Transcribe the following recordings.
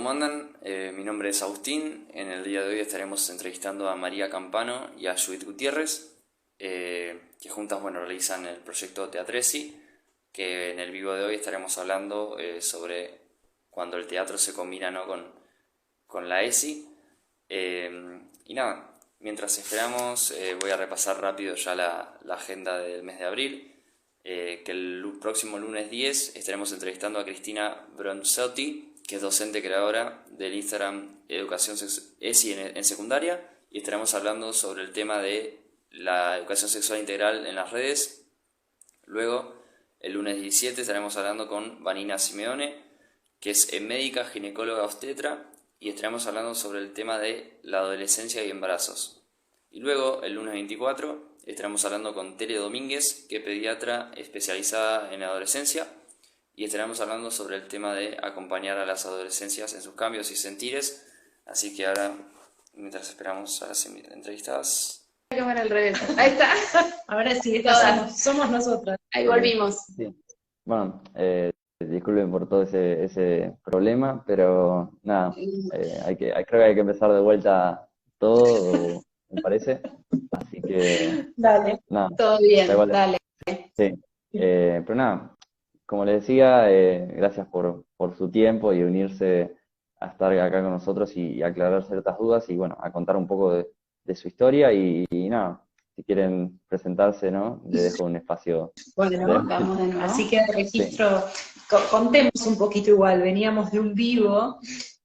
¿cómo andan? Mi nombre es Agustín. En el día de hoy estaremos entrevistando a María Campano y a Judith Gutiérrez, que juntas, bueno, realizan el proyecto Teatresi, que en el vivo de hoy estaremos hablando sobre cuando el teatro se combina, ¿no?, con la ESI. Y nada, mientras esperamos, voy a repasar rápido ya la agenda del mes de abril. Que el próximo lunes 10 estaremos entrevistando a Cristina Bronzotti, que es docente creadora del Instagram Educación ESI en secundaria, y estaremos hablando sobre el tema de la educación sexual integral en las redes. Luego, el lunes 17 estaremos hablando con Vanina Simeone, que es médica, ginecóloga, obstetra, y estaremos hablando sobre el tema de la adolescencia y embarazos. Y luego, el lunes 24, estaremos hablando con Tere Domínguez, que es pediatra especializada en adolescencia, y estaremos hablando sobre el tema de acompañar a las adolescencias en sus cambios y sentires. Así que ahora, mientras esperamos a las entrevistas... La cámara al revés. Ahí está. Ahora sí, somos nosotras. Ahí volvimos. Sí. Bueno, disculpen por todo ese problema, pero nada, creo que hay que empezar de vuelta todo, me parece. Así que, Dale. nada. Todo bien, dale. Sí. Pero nada, como les decía, gracias por su tiempo y unirse a estar acá con nosotros y aclarar ciertas dudas y bueno, a contar un poco de su historia y nada, si quieren presentarse, ¿no? Les dejo un espacio. Bueno, vamos de nuevo. Así que registro, contemos un poquito igual, veníamos de un vivo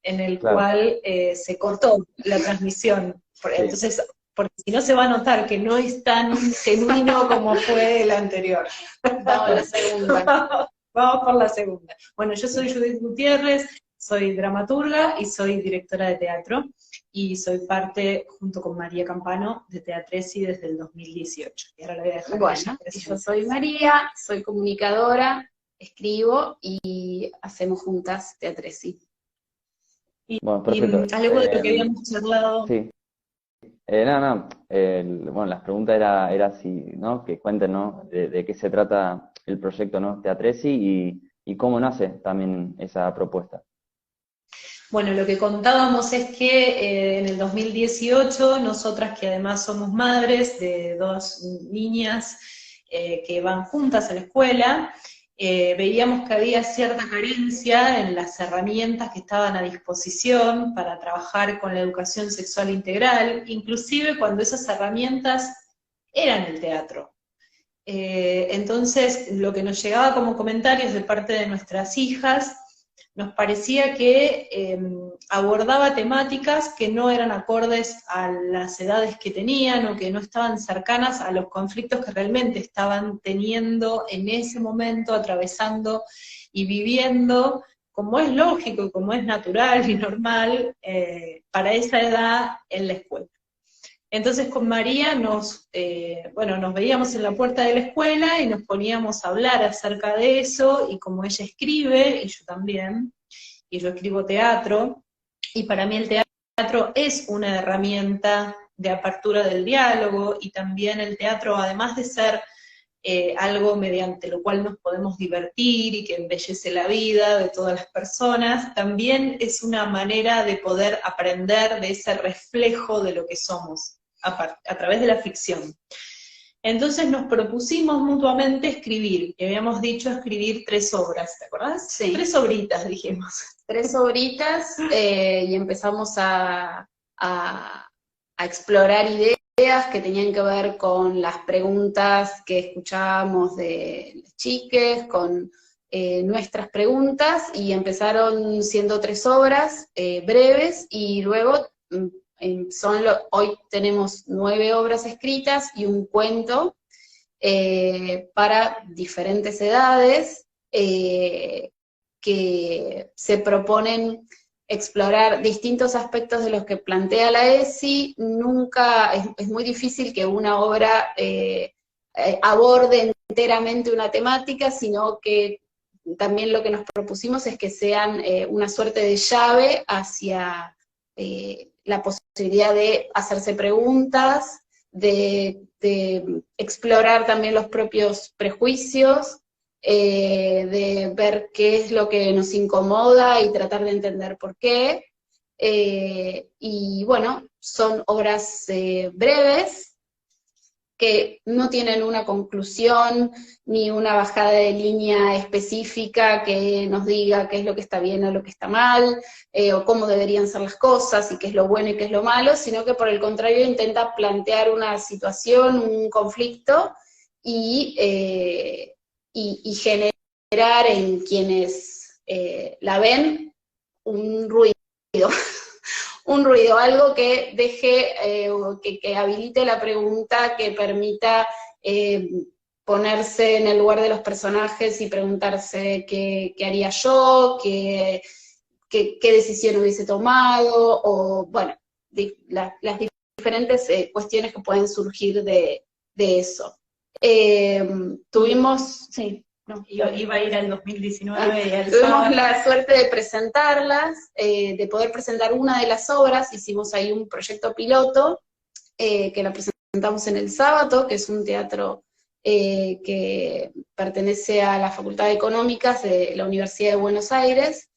en el cual se cortó la transmisión, entonces, porque si no se va a notar que no es tan genuino como fue el anterior. Vamos a la segunda. Vamos por la segunda. Bueno, yo soy Judith Gutiérrez, soy dramaturga y soy directora de teatro, y soy parte, junto con María Campano, de Teatresi desde el 2018. Y ahora le voy a dejar bueno, yo soy María, soy comunicadora, escribo y hacemos juntas Teatresi. Bueno, perfecto. Algo de lo que habíamos charlado. Sí. Bueno, la pregunta era si, ¿no? Que cuenten, ¿no? De qué se trata el proyecto, ¿no? Teatresi y cómo nace también esa propuesta. Bueno, lo que contábamos es que en el 2018, nosotras que además somos madres de dos niñas que van juntas a la escuela, veíamos que había cierta carencia en las herramientas que estaban a disposición para trabajar con la educación sexual integral, inclusive cuando esas herramientas eran el teatro. Entonces, lo que nos llegaba como comentarios de parte de nuestras hijas, nos parecía que abordaba temáticas que no eran acordes a las edades que tenían o que no estaban cercanas a los conflictos que realmente estaban teniendo en ese momento, atravesando y viviendo, como es lógico y como es natural y normal para esa edad en la escuela. Entonces con María nos veíamos en la puerta de la escuela y nos poníamos a hablar acerca de eso, y como ella escribe, y yo también, y yo escribo teatro, y para mí el teatro es una herramienta de apertura del diálogo, y también el teatro, además de ser algo mediante lo cual nos podemos divertir y que embellece la vida de todas las personas, también es una manera de poder aprender de ese reflejo de lo que somos, a través de la ficción. Entonces nos propusimos mutuamente escribir, y habíamos dicho escribir 3 obras, ¿te acordás? Sí. 3 obritas, dijimos. 3 obritas, y empezamos a explorar ideas que tenían que ver con las preguntas que escuchábamos de las chiques, con nuestras preguntas, y empezaron siendo 3 obras breves, y luego hoy tenemos 9 obras escritas y un cuento para diferentes edades que se proponen explorar distintos aspectos de los que plantea la ESI. Nunca, es muy difícil que una obra aborde enteramente una temática, sino que también lo que nos propusimos es que sean una suerte de llave hacia la posibilidad de hacerse preguntas, de explorar también los propios prejuicios, de ver qué es lo que nos incomoda y tratar de entender por qué. Y bueno, son obras breves, que no tienen una conclusión ni una bajada de línea específica que nos diga qué es lo que está bien o lo que está mal, o cómo deberían ser las cosas, y qué es lo bueno y qué es lo malo, sino que por el contrario intenta plantear una situación, un conflicto, y generar en quienes la ven un ruido. Un ruido, algo que deje, que habilite la pregunta, que permita ponerse en el lugar de los personajes y preguntarse qué haría yo, qué decisión hubiese tomado, o bueno, las diferentes cuestiones que pueden surgir de eso. Tuvimos, sí. No, iba a ir al 2019 y al tuvimos sábado. la suerte de presentarlas, de poder presentar una de las obras. Hicimos ahí un proyecto piloto, que la presentamos en el Sábato, que es un teatro que pertenece a la Facultad de Económicas de la Universidad de Buenos Aires,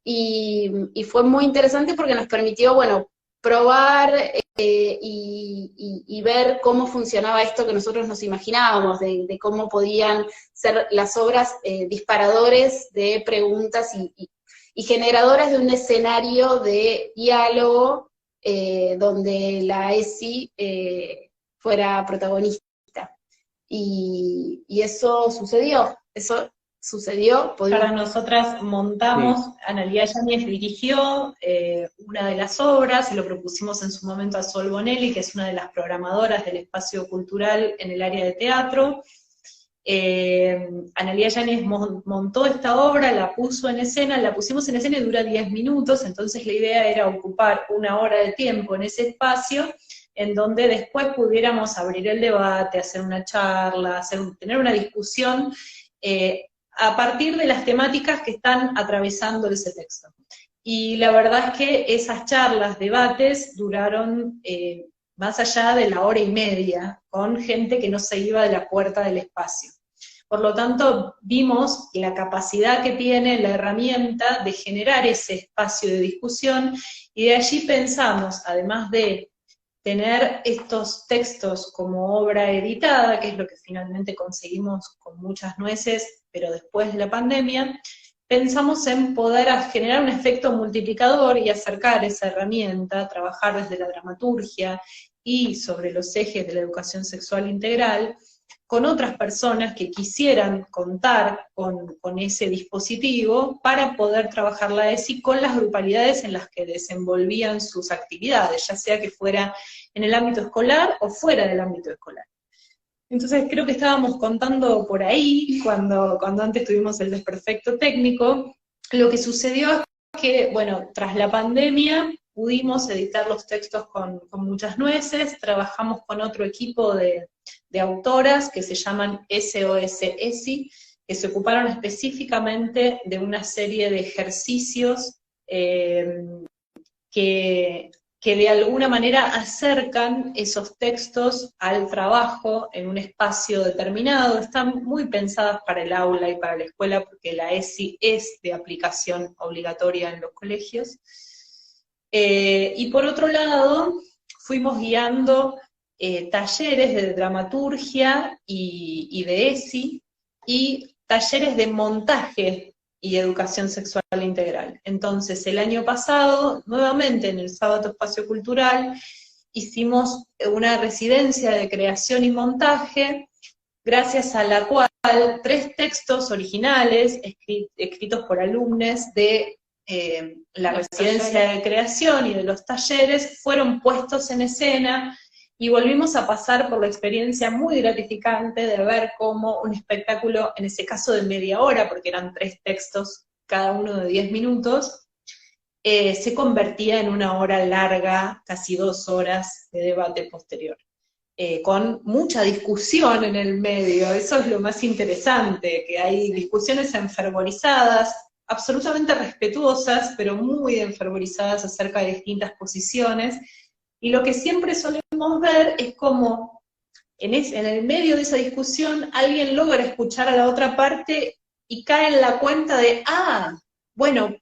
y fue muy interesante porque nos permitió, bueno, probar y ver cómo funcionaba esto que nosotros nos imaginábamos, de cómo podían ser las obras disparadores de preguntas y generadoras de un escenario de diálogo donde la ESI fuera protagonista. Y eso sucedió, Para nosotras montamos, Sí. Analía Yáñez dirigió una de las obras, y lo propusimos en su momento a Sol Bonelli, que es una de las programadoras del espacio cultural en el área de teatro. Analía Yáñez montó esta obra, la pusimos en escena y dura 10 minutos, entonces la idea era ocupar una hora de tiempo en ese espacio, en donde después pudiéramos abrir el debate, hacer una charla, tener una discusión, a partir de las temáticas que están atravesando ese texto. Y la verdad es que esas charlas, debates, duraron más allá de la hora y media, con gente que no se iba de la puerta del espacio. Por lo tanto, vimos la capacidad que tiene la herramienta de generar ese espacio de discusión, y de allí pensamos, además de tener estos textos como obra editada, que es lo que finalmente conseguimos con muchas nueces, pero después de la pandemia, pensamos en poder generar un efecto multiplicador y acercar esa herramienta, trabajar desde la dramaturgia y sobre los ejes de la educación sexual integral, con otras personas que quisieran contar con ese dispositivo para poder trabajar la ESI con las grupalidades en las que desenvolvían sus actividades, ya sea que fuera en el ámbito escolar o fuera del ámbito escolar. Entonces creo que estábamos contando por ahí, cuando antes tuvimos el desperfecto técnico, lo que sucedió es que, bueno, tras la pandemia pudimos editar los textos con muchas nueces, trabajamos con otro equipo de autoras que se llaman SOS ESI, que se ocuparon específicamente de una serie de ejercicios que de alguna manera acercan esos textos al trabajo en un espacio determinado. Están muy pensadas para el aula y para la escuela, porque la ESI es de aplicación obligatoria en los colegios. Y por otro lado, fuimos guiando talleres de dramaturgia y de ESI, y talleres de montaje y educación sexual integral. Entonces, el año pasado, nuevamente en el Sábado Espacio Cultural, hicimos una residencia de creación y montaje, gracias a la cual 3 textos originales, escritos por alumnos de la residencia de creación y de los talleres, fueron puestos en escena, y volvimos a pasar por la experiencia muy gratificante de ver cómo un espectáculo, en ese caso de media hora, porque eran 3 textos, cada uno de 10 minutos, se convertía en una hora larga, casi 2 horas de debate posterior, con mucha discusión en el medio. Eso es lo más interesante, que hay discusiones enfervorizadas, absolutamente respetuosas, pero muy enfervorizadas acerca de distintas posiciones. Y lo que siempre solemos ver es cómo en el medio de esa discusión alguien logra escuchar a la otra parte y cae en la cuenta de, bueno,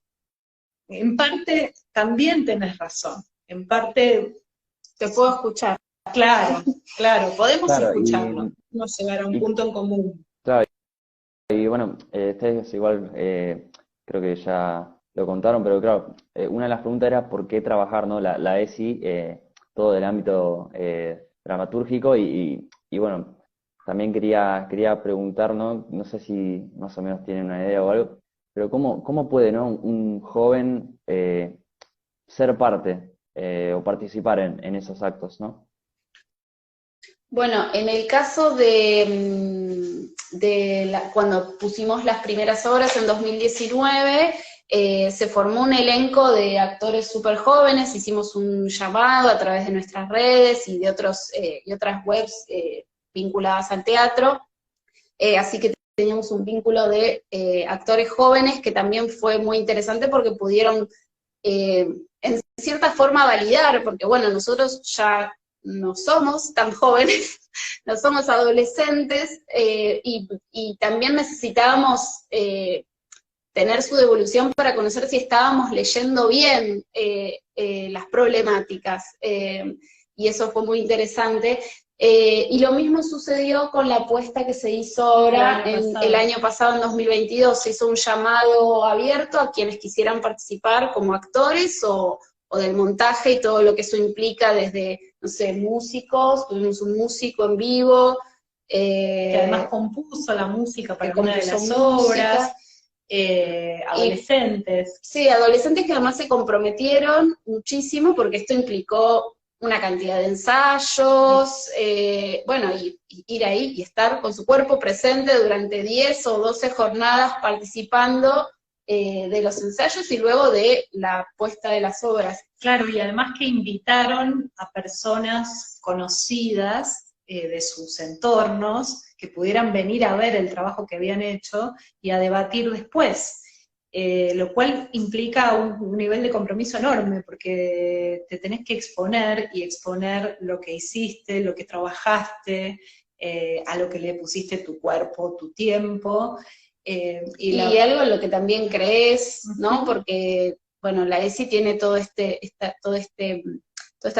en parte también tenés razón, en parte Te puedo escuchar. claro, podemos Claro, escucharnos, podemos llegar a un y punto en común. claro, y bueno, ustedes igual creo que ya lo contaron, pero claro, una de las preguntas era por qué trabajar, ¿no? La ESI, todo del ámbito dramatúrgico y bueno, también quería preguntar, ¿no? No sé si más o menos tienen una idea o algo, pero ¿cómo puede, ¿no? Un joven ser parte o participar en esos actos, ¿no? Bueno, en el caso de cuando pusimos las primeras obras en 2019, se formó un elenco de actores súper jóvenes, hicimos un llamado a través de nuestras redes y de otras webs vinculadas al teatro, así que teníamos un vínculo de actores jóvenes que también fue muy interesante porque pudieron en cierta forma validar, porque bueno, nosotros ya no somos tan jóvenes, no somos adolescentes, y también necesitábamos tener su devolución para conocer si estábamos leyendo bien las problemáticas, y eso fue muy interesante. Y lo mismo sucedió con la apuesta que se hizo ahora el año pasado, en 2022, se hizo un llamado abierto a quienes quisieran participar como actores o del montaje y todo lo que eso implica, desde, no sé, músicos, tuvimos un músico en vivo, Que además compuso la música para que una de compuso las música. obras, adolescentes. Sí, adolescentes que además se comprometieron muchísimo porque esto implicó una cantidad de ensayos, bueno, y ir ahí y estar con su cuerpo presente durante 10 o 12 jornadas participando de los ensayos y luego de la puesta de las obras. Claro, y además que invitaron a personas conocidas de sus entornos que pudieran venir a ver el trabajo que habían hecho y a debatir después. Lo cual implica un nivel de compromiso enorme, porque te tenés que exponer y exponer lo que hiciste, lo que trabajaste, a lo que le pusiste tu cuerpo, tu tiempo. Y algo en lo que también crees, ¿no? Porque, bueno, la ESI tiene toda esta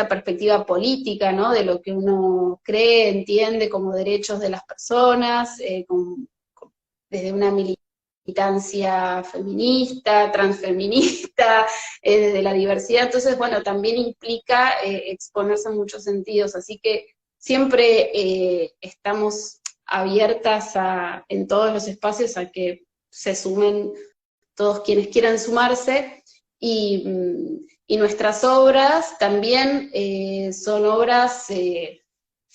perspectiva política, ¿no? De lo que uno cree, entiende como derechos de las personas, desde una militancia feminista, transfeminista, desde la diversidad. Entonces, bueno, también implica exponerse en muchos sentidos. Así que siempre estamos abiertas en todos los espacios a que se sumen todos quienes quieran sumarse, y nuestras obras también son obras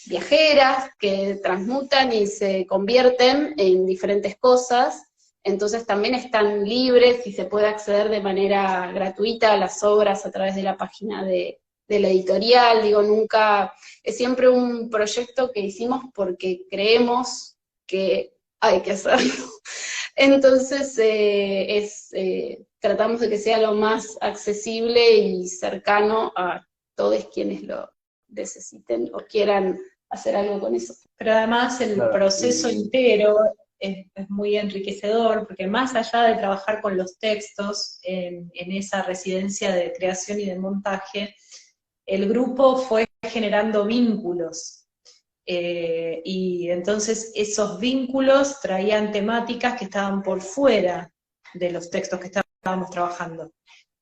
viajeras que transmutan y se convierten en diferentes cosas, entonces también están libres y se puede acceder de manera gratuita a las obras a través de la página de la editorial. Digo, nunca, es siempre un proyecto que hicimos porque creemos que hay que hacerlo. Entonces, tratamos de que sea lo más accesible y cercano a todos quienes lo necesiten o quieran hacer algo con eso. Pero además el proceso entero es muy enriquecedor, porque más allá de trabajar con los textos en esa residencia de creación y de montaje, el grupo fue generando vínculos. Y entonces esos vínculos traían temáticas que estaban por fuera de los textos que estábamos trabajando,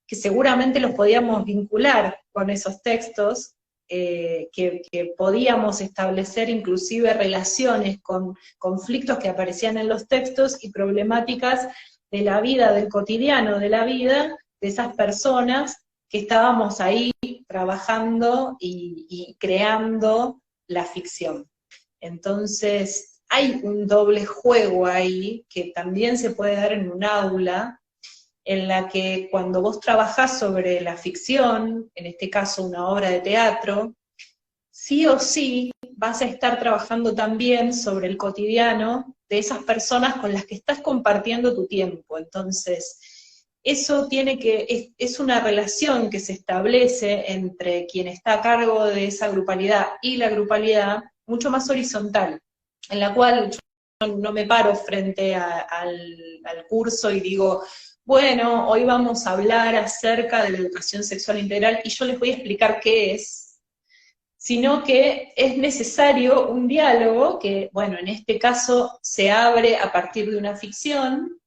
que seguramente los podíamos vincular con esos textos, que podíamos establecer inclusive relaciones con conflictos que aparecían en los textos y problemáticas de la vida, del cotidiano de la vida, de esas personas que estábamos ahí trabajando y creando la ficción. Entonces, hay un doble juego ahí que también se puede dar en un aula, en la que cuando vos trabajás sobre la ficción, en este caso una obra de teatro, sí o sí vas a estar trabajando también sobre el cotidiano de esas personas con las que estás compartiendo tu tiempo. Entonces, eso es una relación que se establece entre quien está a cargo de esa grupalidad y la grupalidad, mucho más horizontal, en la cual yo no me paro frente al curso y digo, bueno, hoy vamos a hablar acerca de la educación sexual integral y yo les voy a explicar qué es, sino que es necesario un diálogo que, bueno, en este caso se abre a partir de una ficción,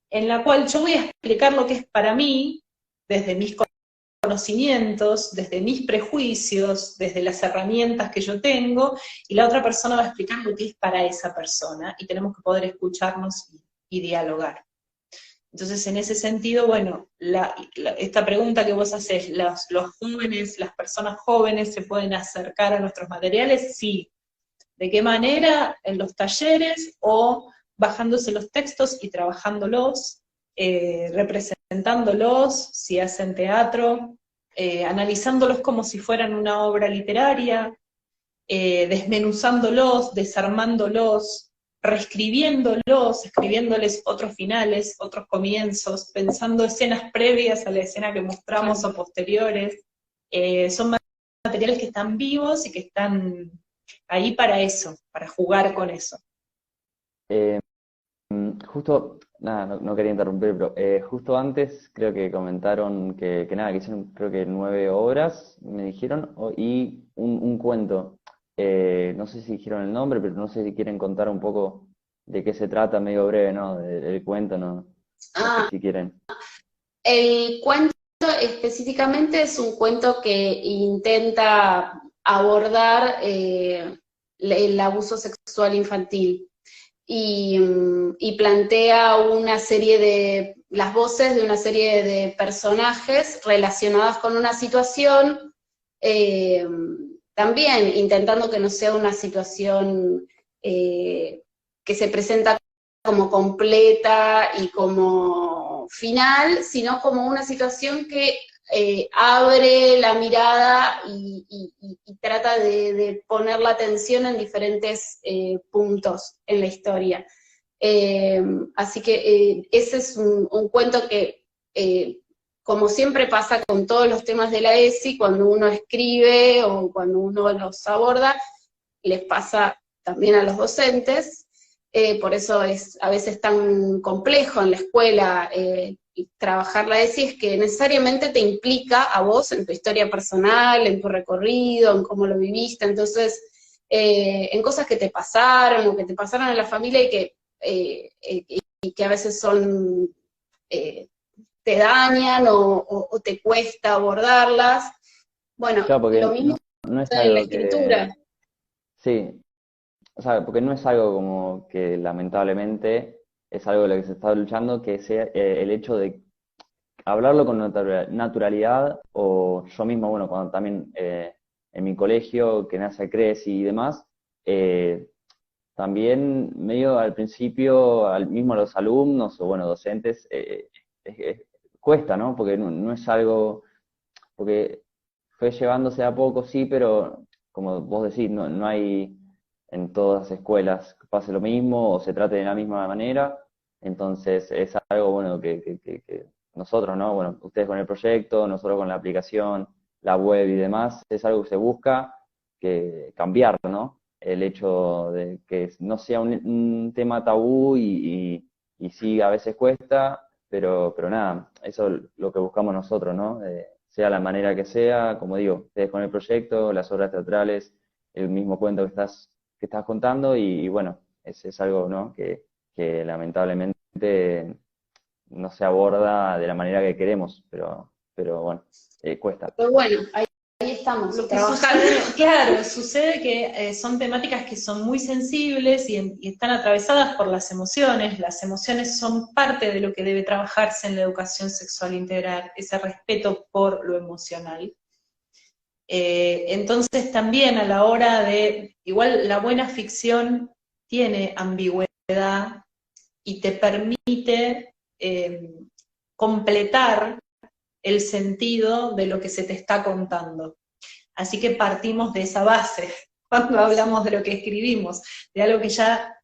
en la cual yo voy a explicar lo que es para mí, desde mis conocimientos, desde mis prejuicios, desde las herramientas que yo tengo, y la otra persona va a explicar lo que es para esa persona, y tenemos que poder escucharnos y dialogar. Entonces, en ese sentido, bueno, esta pregunta que vos hacés, los jóvenes, las personas jóvenes se pueden acercar a nuestros materiales, sí. ¿De qué manera? En los talleres o bajándose los textos y trabajándolos, representándolos, si hacen teatro, analizándolos como si fueran una obra literaria, desmenuzándolos, desarmándolos, reescribiéndolos, escribiéndoles otros finales, otros comienzos, pensando escenas previas a la escena que mostramos o posteriores. Son materiales que están vivos y que están ahí para eso, para jugar con eso. Justo, nada, no quería interrumpir, pero justo antes creo que comentaron que nada, que hicieron creo que 9 obras, me dijeron, y un cuento. No sé si dijeron el nombre, pero no sé si quieren contar un poco de qué se trata, medio breve, ¿no? Del cuento, no sé si quieren. El cuento específicamente es un cuento que intenta abordar el abuso sexual infantil y plantea una serie de, las voces de una serie de personajes relacionadas con una situación, también intentando que no sea una situación que se presenta como completa y como final, sino como una situación que abre la mirada y trata de poner la atención en diferentes puntos en la historia. Así que ese es un cuento que, como siempre pasa con todos los temas de la ESI, cuando uno escribe o cuando uno los aborda, les pasa también a los docentes. Por eso es a veces tan complejo en la escuela trabajar la ESI, es que necesariamente te implica a vos en tu historia personal, en tu recorrido, en cómo lo viviste, entonces en cosas que te pasaron o que te pasaron en la familia y que a veces son te dañan o te cuesta abordarlas. Bueno, Claro, porque lo mismo no es en la algo escritura. sí, o sea, porque no es algo como que lamentablemente es algo de lo que se está luchando, que sea el hecho de hablarlo con naturalidad, o yo mismo, bueno, cuando también en mi colegio, que nace CRECI y demás, también medio al principio, mismo a los alumnos o bueno, docentes, cuesta, ¿no? Porque no es algo, porque fue llevándose a poco, sí, pero como vos decís, no hay en todas las escuelas que pase lo mismo o se trate de la misma manera, entonces es algo bueno que nosotros, ¿no? Bueno, ustedes con el proyecto, nosotros con la aplicación, la web y demás, es algo que se busca que cambiar, ¿no? El hecho de que no sea un tema tabú y sí a veces cuesta, pero nada, eso es lo que buscamos nosotros, ¿no? Sea la manera que sea, como digo, ustedes con el proyecto, las obras teatrales, el mismo cuento que estás contando y bueno, es algo, ¿no? que lamentablemente no se aborda de la manera que queremos, pero bueno, cuesta. Pero bueno, ahí estamos, Lo que trabajando. sucede, claro, sucede que son temáticas que son muy sensibles y están atravesadas por las emociones. Las emociones son parte de lo que debe trabajarse en la educación sexual integral, ese respeto por lo emocional. Entonces también a la hora de, igual la buena ficción tiene ambigüedad y te permite completar el sentido de lo que se te está contando. Así que partimos de esa base cuando hablamos de lo que escribimos, de algo que ya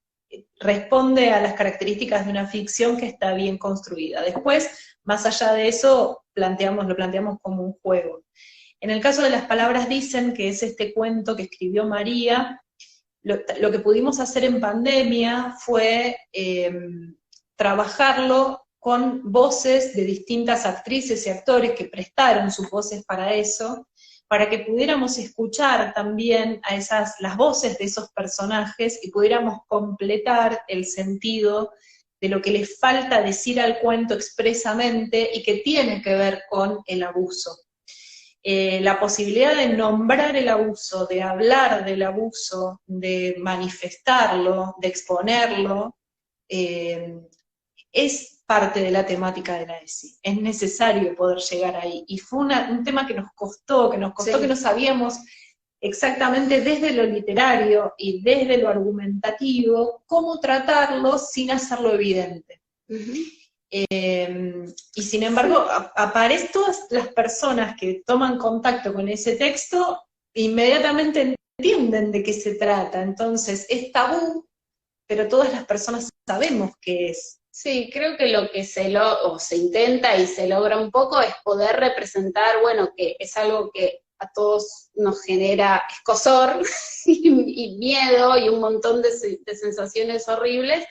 responde a las características de una ficción que está bien construida. Después, más allá de eso, lo planteamos como un juego. En el caso de Las palabras dicen, que es este cuento que escribió María, lo que pudimos hacer en pandemia fue trabajarlo con voces de distintas actrices y actores que prestaron sus voces para eso, para que pudiéramos escuchar también las voces de esos personajes y pudiéramos completar el sentido de lo que les falta decir al cuento expresamente y que tiene que ver con el abuso. La posibilidad de nombrar el abuso, de hablar del abuso, de manifestarlo, de exponerlo, es parte de la temática de la ESI. Es necesario poder llegar ahí. Y fue un tema que nos costó, que no sabíamos exactamente desde lo literario y desde lo argumentativo cómo tratarlo sin hacerlo evidente. Y sin embargo, aparecen todas las personas que toman contacto con ese texto, inmediatamente entienden de qué se trata. Entonces, es tabú, pero todas las personas sabemos qué es. Sí, creo que lo que se intenta y se logra un poco es poder representar, bueno, que es algo que a todos nos genera escozor y miedo y un montón de sensaciones horribles,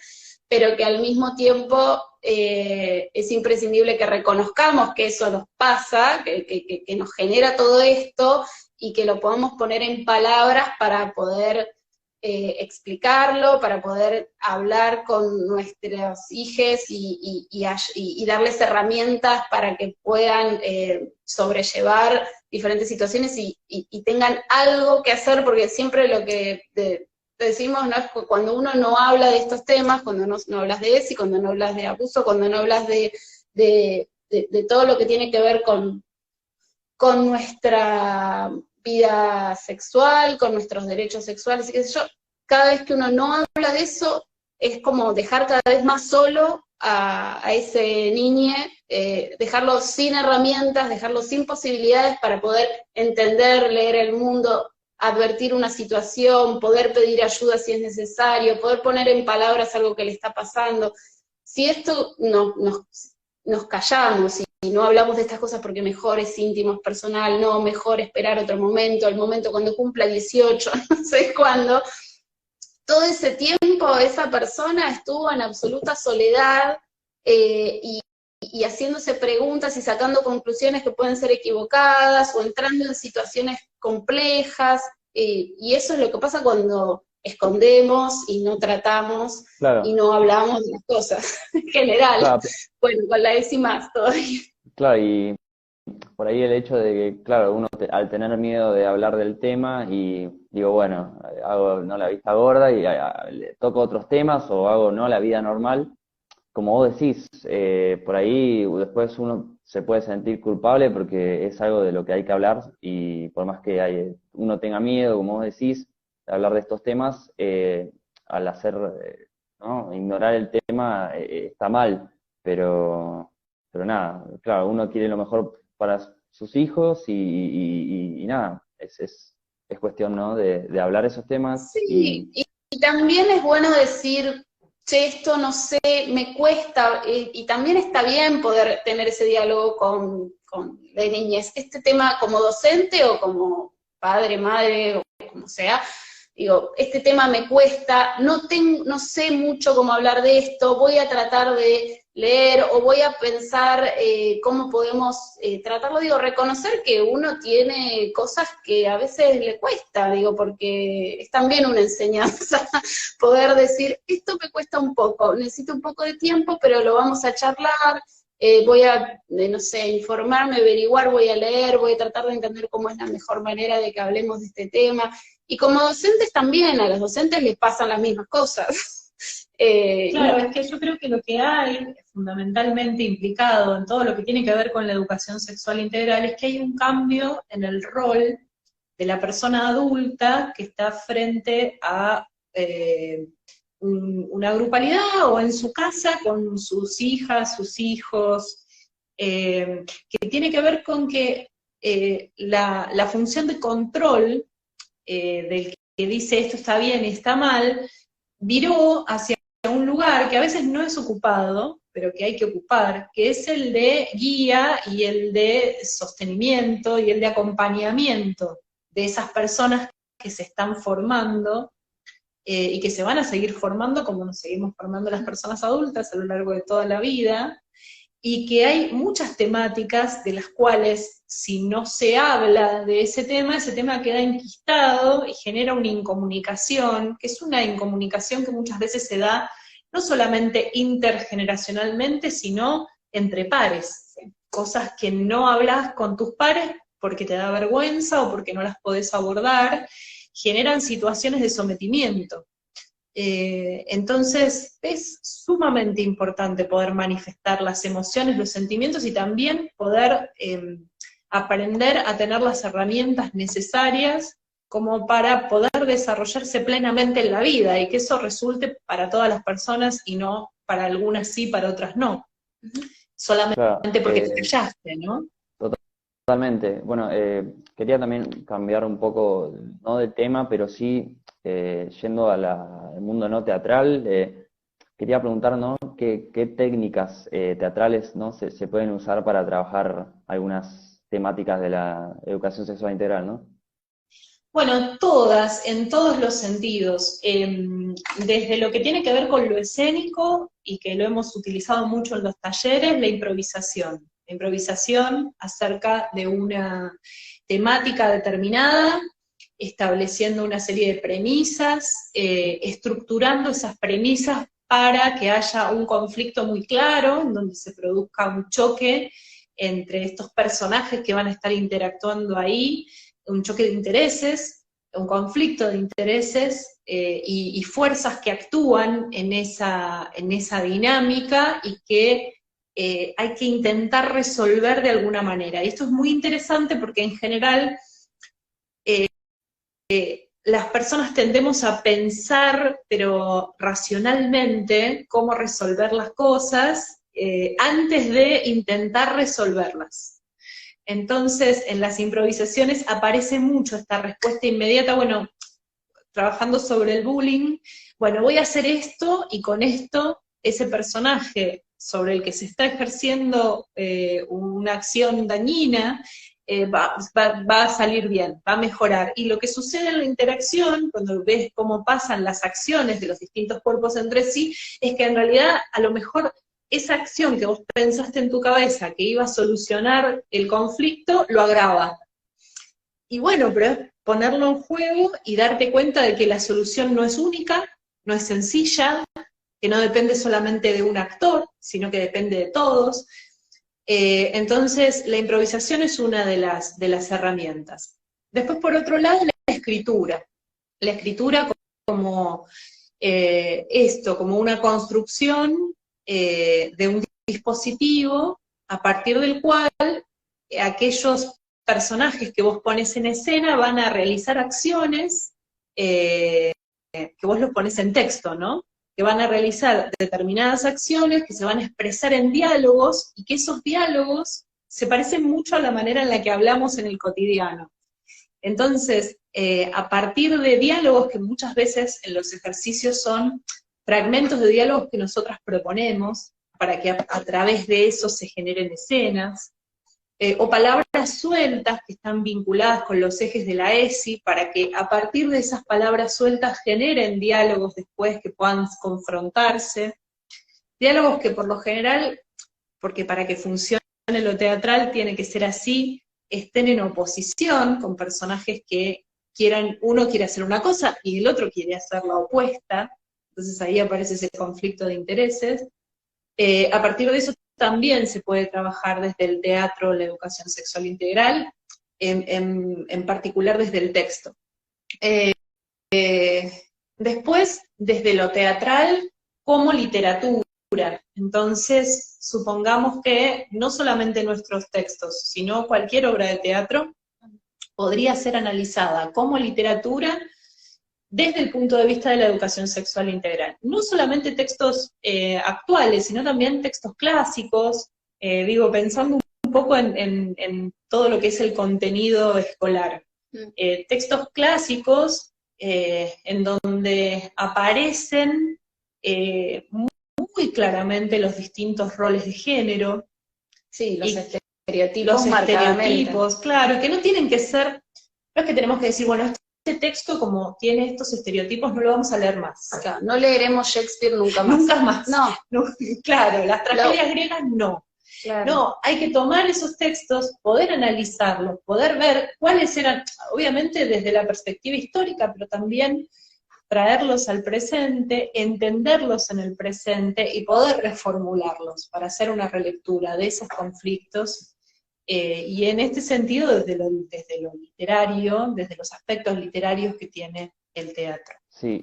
pero que al mismo tiempo es imprescindible que reconozcamos que eso nos pasa, que nos genera todo esto, y que lo podamos poner en palabras para poder explicarlo, para poder hablar con nuestros hijos y darles herramientas para que puedan sobrellevar diferentes situaciones y tengan algo que hacer, porque siempre lo que decimos, ¿no? Es cuando uno no habla de estos temas, cuando no hablas de ESI, cuando no hablas de abuso, cuando no hablas de todo lo que tiene que ver con nuestra vida sexual, con nuestros derechos sexuales, y qué sé yo, cada vez que uno no habla de eso, es como dejar cada vez más solo a ese niño, dejarlo sin herramientas, dejarlo sin posibilidades para poder entender, leer el mundo, advertir una situación, poder pedir ayuda si es necesario, poder poner en palabras algo que le está pasando. Si esto nos callamos y no hablamos de estas cosas porque mejor es íntimo, es personal, no, mejor esperar otro momento, el momento cuando cumpla 18, no sé cuándo, todo ese tiempo esa persona estuvo en absoluta soledad y haciéndose preguntas y sacando conclusiones que pueden ser equivocadas o entrando en situaciones complejas, y eso es lo que pasa cuando escondemos y no tratamos, Claro. y no hablamos de las cosas en general. Claro. Bueno, con la ESI más todavía. Claro, y por ahí el hecho de que, claro, uno al tener miedo de hablar del tema y digo, bueno, hago no la vista gorda y le toco otros temas o hago no la vida normal, como vos decís, por ahí después uno se puede sentir culpable porque es algo de lo que hay que hablar, y por más que uno tenga miedo, como vos decís, de hablar de estos temas, al hacer, ¿no? Ignorar el tema está mal, pero nada, claro, uno quiere lo mejor para sus hijos y nada, es cuestión, ¿no? de hablar esos temas. Sí, y también es bueno decir, che, esto no sé, me cuesta, y también está bien poder tener ese diálogo con la niñez. Este tema como docente o como padre, madre, o como sea, digo, este tema me cuesta, no sé mucho cómo hablar de esto, voy a tratar de leer o voy a pensar cómo podemos tratarlo, digo, reconocer que uno tiene cosas que a veces le cuesta, digo, porque es también una enseñanza poder decir, esto me cuesta un poco, necesito un poco de tiempo, pero lo vamos a charlar, voy a, no sé, informarme, averiguar, voy a leer, voy a tratar de entender cómo es la mejor manera de que hablemos de este tema. Y como docentes también, a los docentes les pasan las mismas cosas. Claro, es que yo creo que lo que hay fundamentalmente implicado en todo lo que tiene que ver con la educación sexual integral es que hay un cambio en el rol de la persona adulta que está frente a una grupalidad o en su casa con sus hijas, sus hijos, que tiene que ver con que la función de control del que dice esto está bien y está mal, viró hacia un lugar que a veces no es ocupado, pero que hay que ocupar, que es el de guía y el de sostenimiento y el de acompañamiento de esas personas que se están formando y que se van a seguir formando como nos seguimos formando las personas adultas a lo largo de toda la vida, y que hay muchas temáticas de las cuales si no se habla de ese tema queda enquistado y genera una incomunicación, que es una incomunicación que muchas veces se da no solamente intergeneracionalmente, sino entre pares, cosas que no hablas con tus pares porque te da vergüenza o porque no las podés abordar, generan situaciones de sometimiento. Entonces es sumamente importante poder manifestar las emociones, los sentimientos y también poder aprender a tener las herramientas necesarias como para poder desarrollarse plenamente en la vida y que eso resulte para todas las personas y no para algunas sí, para otras no. Solamente Claro, porque te callaste, ¿no? totalmente. Bueno, quería también cambiar un poco, no de tema, pero sí yendo al mundo no teatral. Quería preguntar, ¿no? ¿Qué técnicas teatrales, ¿no? se pueden usar para trabajar algunas temáticas de la educación sexual integral, ¿no? Bueno, todas, en todos los sentidos, desde lo que tiene que ver con lo escénico, y que lo hemos utilizado mucho en los talleres, la improvisación acerca de una temática determinada, estableciendo una serie de premisas, estructurando esas premisas para que haya un conflicto muy claro, en donde se produzca un choque entre estos personajes que van a estar interactuando ahí, un choque de intereses, un conflicto de intereses y fuerzas que actúan en esa dinámica y que hay que intentar resolver de alguna manera. Y esto es muy interesante porque en general las personas tendemos a pensar, pero racionalmente, cómo resolver las cosas antes de intentar resolverlas. Entonces, en las improvisaciones aparece mucho esta respuesta inmediata, bueno, trabajando sobre el bullying, bueno, voy a hacer esto y con esto ese personaje sobre el que se está ejerciendo una acción dañina va a salir bien, va a mejorar. Y lo que sucede en la interacción, cuando ves cómo pasan las acciones de los distintos cuerpos entre sí, es que en realidad a lo mejor esa acción que vos pensaste en tu cabeza que iba a solucionar el conflicto, lo agrava. Y bueno, pero es ponerlo en juego y darte cuenta de que la solución no es única, no es sencilla, que no depende solamente de un actor, sino que depende de todos. Entonces, la improvisación es una de las herramientas. Después, por otro lado, la escritura. La escritura como como una construcción de un dispositivo a partir del cual aquellos personajes que vos pones en escena van a realizar acciones que vos los pones en texto, ¿no? Que van a realizar determinadas acciones, que se van a expresar en diálogos, y que esos diálogos se parecen mucho a la manera en la que hablamos en el cotidiano. Entonces, a partir de diálogos que muchas veces en los ejercicios son fragmentos de diálogos que nosotras proponemos, para que a través de eso se generen escenas, o palabras sueltas que están vinculadas con los ejes de la ESI, para que a partir de esas palabras sueltas generen diálogos después que puedan confrontarse, diálogos que por lo general, porque para que funcione lo teatral tiene que ser así, estén en oposición con personajes que uno quiere hacer una cosa y el otro quiere hacer la opuesta, entonces ahí aparece ese conflicto de intereses. A partir de eso también se puede trabajar desde el teatro la educación sexual integral, en particular desde el texto. Después, desde lo teatral como literatura. Entonces, supongamos que no solamente nuestros textos, sino cualquier obra de teatro podría ser analizada como literatura desde el punto de vista de la educación sexual integral. No solamente textos actuales, sino también textos clásicos, pensando un poco en todo lo que es el contenido escolar. Textos clásicos en donde aparecen muy claramente los distintos roles de género. Sí, los estereotipos, claro, que no tienen que ser, no es que tenemos que decir, bueno, este este texto, como tiene estos estereotipos, no lo vamos a leer más. Claro, no leeremos Shakespeare nunca más. Nunca más. No. No, claro, las tragedias griegas no. Claro. No, hay que tomar esos textos, poder analizarlos, poder ver cuáles eran, obviamente desde la perspectiva histórica, pero también traerlos al presente, entenderlos en el presente y poder reformularlos para hacer una relectura de esos conflictos. Y en este sentido, desde lo literario, desde los aspectos literarios que tiene el teatro. Sí.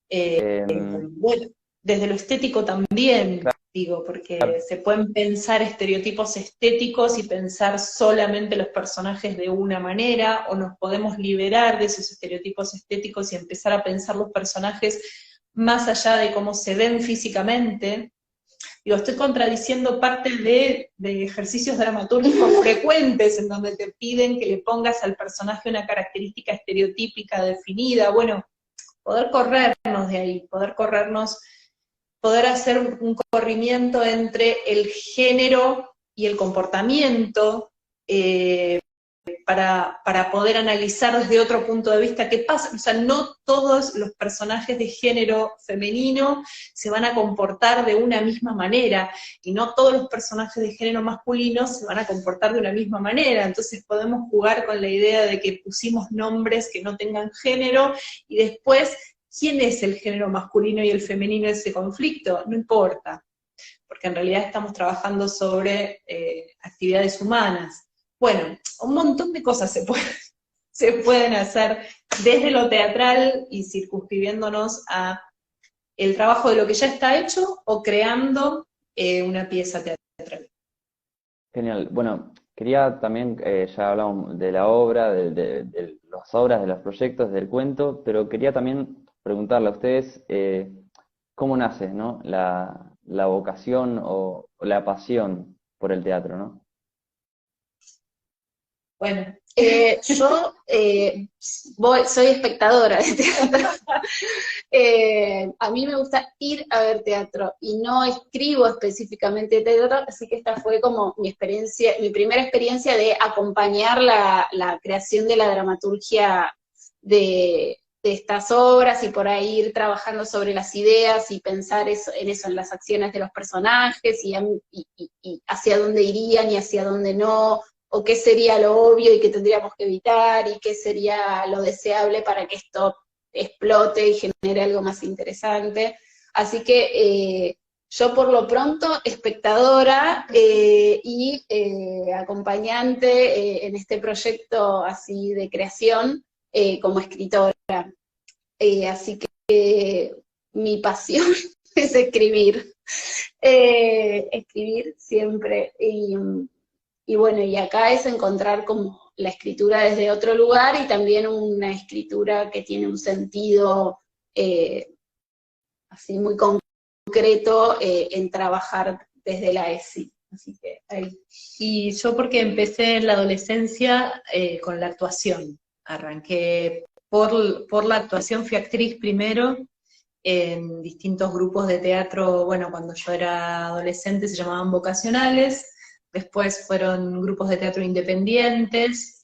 Bueno, desde lo estético también, Claro. digo, porque se pueden pensar estereotipos estéticos y pensar solamente los personajes de una manera, o nos podemos liberar de esos estereotipos estéticos y empezar a pensar los personajes más allá de cómo se ven físicamente. Digo, estoy contradiciendo parte de ejercicios dramatúrgicos frecuentes en donde te piden que le pongas al personaje una característica estereotípica definida. Bueno, poder corrernos de ahí, poder hacer un corrimiento entre el género y el comportamiento, para poder analizar desde otro punto de vista qué pasa. O sea, no todos los personajes de género femenino se van a comportar de una misma manera, y no todos los personajes de género masculino se van a comportar de una misma manera. Entonces podemos jugar con la idea de que pusimos nombres que no tengan género, y después, ¿quién es el género masculino y el femenino en ese conflicto? No importa, porque en realidad estamos trabajando sobre actividades humanas. Bueno, un montón de cosas se pueden hacer desde lo teatral y circunscribiéndonos a el trabajo de lo que ya está hecho o creando una pieza teatral. Genial. Bueno, quería también, ya hablamos de la obra, de las obras, de los proyectos, del cuento, pero quería también preguntarle a ustedes cómo nace, ¿no? la vocación o la pasión por el teatro, ¿no? Bueno, yo soy espectadora de teatro. A mí me gusta ir a ver teatro y no escribo específicamente teatro, así que esta fue como mi primera experiencia de acompañar la creación de la dramaturgia de estas obras, y por ahí ir trabajando sobre las ideas y pensar en las acciones de los personajes y hacia dónde irían y hacia dónde no, o qué sería lo obvio y qué tendríamos que evitar, y qué sería lo deseable para que esto explote y genere algo más interesante. Así que yo por lo pronto espectadora y acompañante en este proyecto así de creación como escritora. Así que mi pasión es escribir. Escribir siempre. Y bueno, y acá es encontrar como la escritura desde otro lugar, y también una escritura que tiene un sentido así muy concreto en trabajar desde la ESI. Así que ahí. Y yo porque empecé en la adolescencia con la actuación. Arranqué por la actuación, fui actriz primero en distintos grupos de teatro. Bueno, cuando yo era adolescente se llamaban vocacionales. Después fueron grupos de teatro independientes,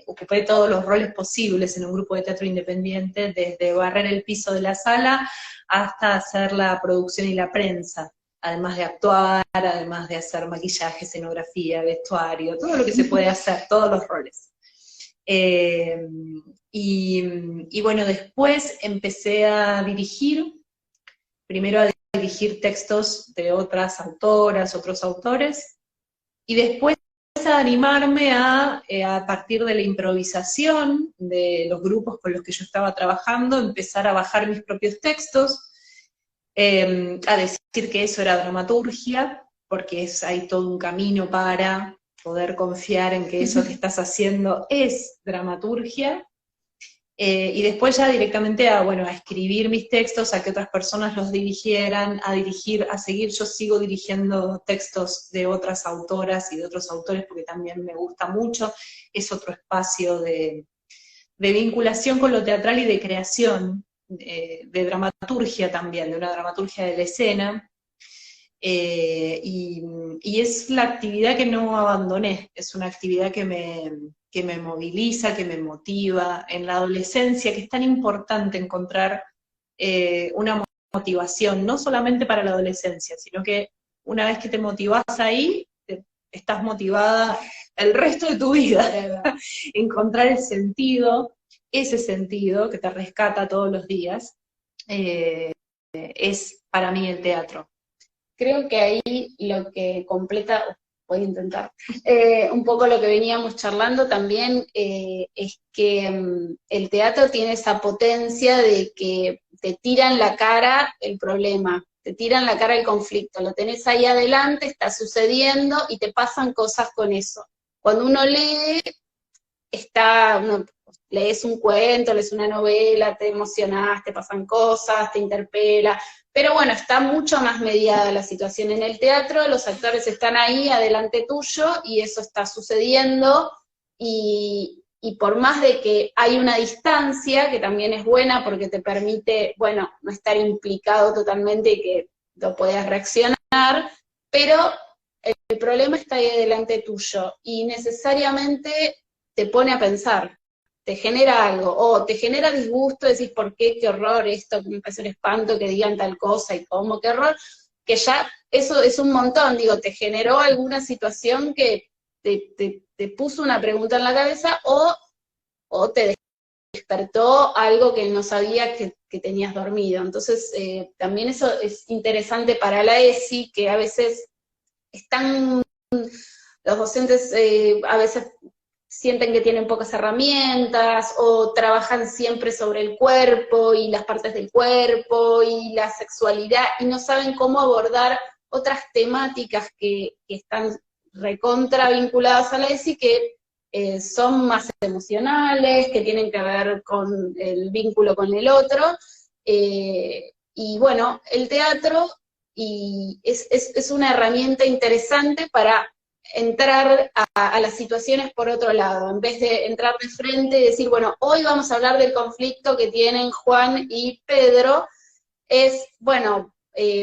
ocupé todos los roles posibles en un grupo de teatro independiente, desde barrer el piso de la sala hasta hacer la producción y la prensa, además de actuar, además de hacer maquillaje, escenografía, vestuario, todo lo que se puede hacer, todos los roles. Y bueno, después empecé a dirigir, primero a dirigir textos de otras autoras, otros autores, y después a animarme a partir de la improvisación de los grupos con los que yo estaba trabajando, empezar a bajar mis propios textos, a decir que eso era dramaturgia, porque hay todo un camino para poder confiar en que eso que estás haciendo es dramaturgia. Y después ya directamente a escribir mis textos, a que otras personas los dirigieran, a seguir, yo sigo dirigiendo textos de otras autoras y de otros autores porque también me gusta mucho, es otro espacio de vinculación con lo teatral y de creación, de dramaturgia también, de una dramaturgia de la escena. y es la actividad que no abandoné, es una actividad que me moviliza, que me motiva. En la adolescencia, que es tan importante encontrar una motivación, no solamente para la adolescencia, sino que una vez que te motivas ahí, estás motivada el resto de tu vida. Encontrar el sentido, ese sentido que te rescata todos los días, es para mí el teatro. Creo que ahí lo que completa, voy a intentar, un poco lo que veníamos charlando también, es que el teatro tiene esa potencia de que te tira en la cara el problema, te tira en la cara el conflicto, lo tenés ahí adelante, está sucediendo y te pasan cosas con eso. Cuando uno lee, lees un cuento, lees una novela, te emocionás, te pasan cosas, te interpela, pero bueno, está mucho más mediada la situación. En el teatro los actores están ahí adelante tuyo y eso está sucediendo, y por más de que hay una distancia, que también es buena porque te permite, bueno, no estar implicado totalmente y que lo puedas reaccionar, pero el problema está ahí delante tuyo y necesariamente te pone a pensar, te genera algo, o te genera disgusto, decís, ¿por qué? Qué horror esto, que me parece un espanto que digan tal cosa y cómo, qué horror, que ya eso es un montón, digo, te generó alguna situación que te puso una pregunta en la cabeza, o te despertó algo que no sabía que tenías dormido. Entonces, también eso es interesante para la ESI, que a veces los docentes a veces sienten que tienen pocas herramientas, o trabajan siempre sobre el cuerpo, y las partes del cuerpo, y la sexualidad, y no saben cómo abordar otras temáticas que están recontra vinculadas a la ESI, que son más emocionales, que tienen que ver con el vínculo con el otro, y bueno, el teatro es una herramienta interesante para entrar a las situaciones por otro lado, en vez de entrar de frente y decir, bueno, hoy vamos a hablar del conflicto que tienen Juan y Pedro, es, bueno,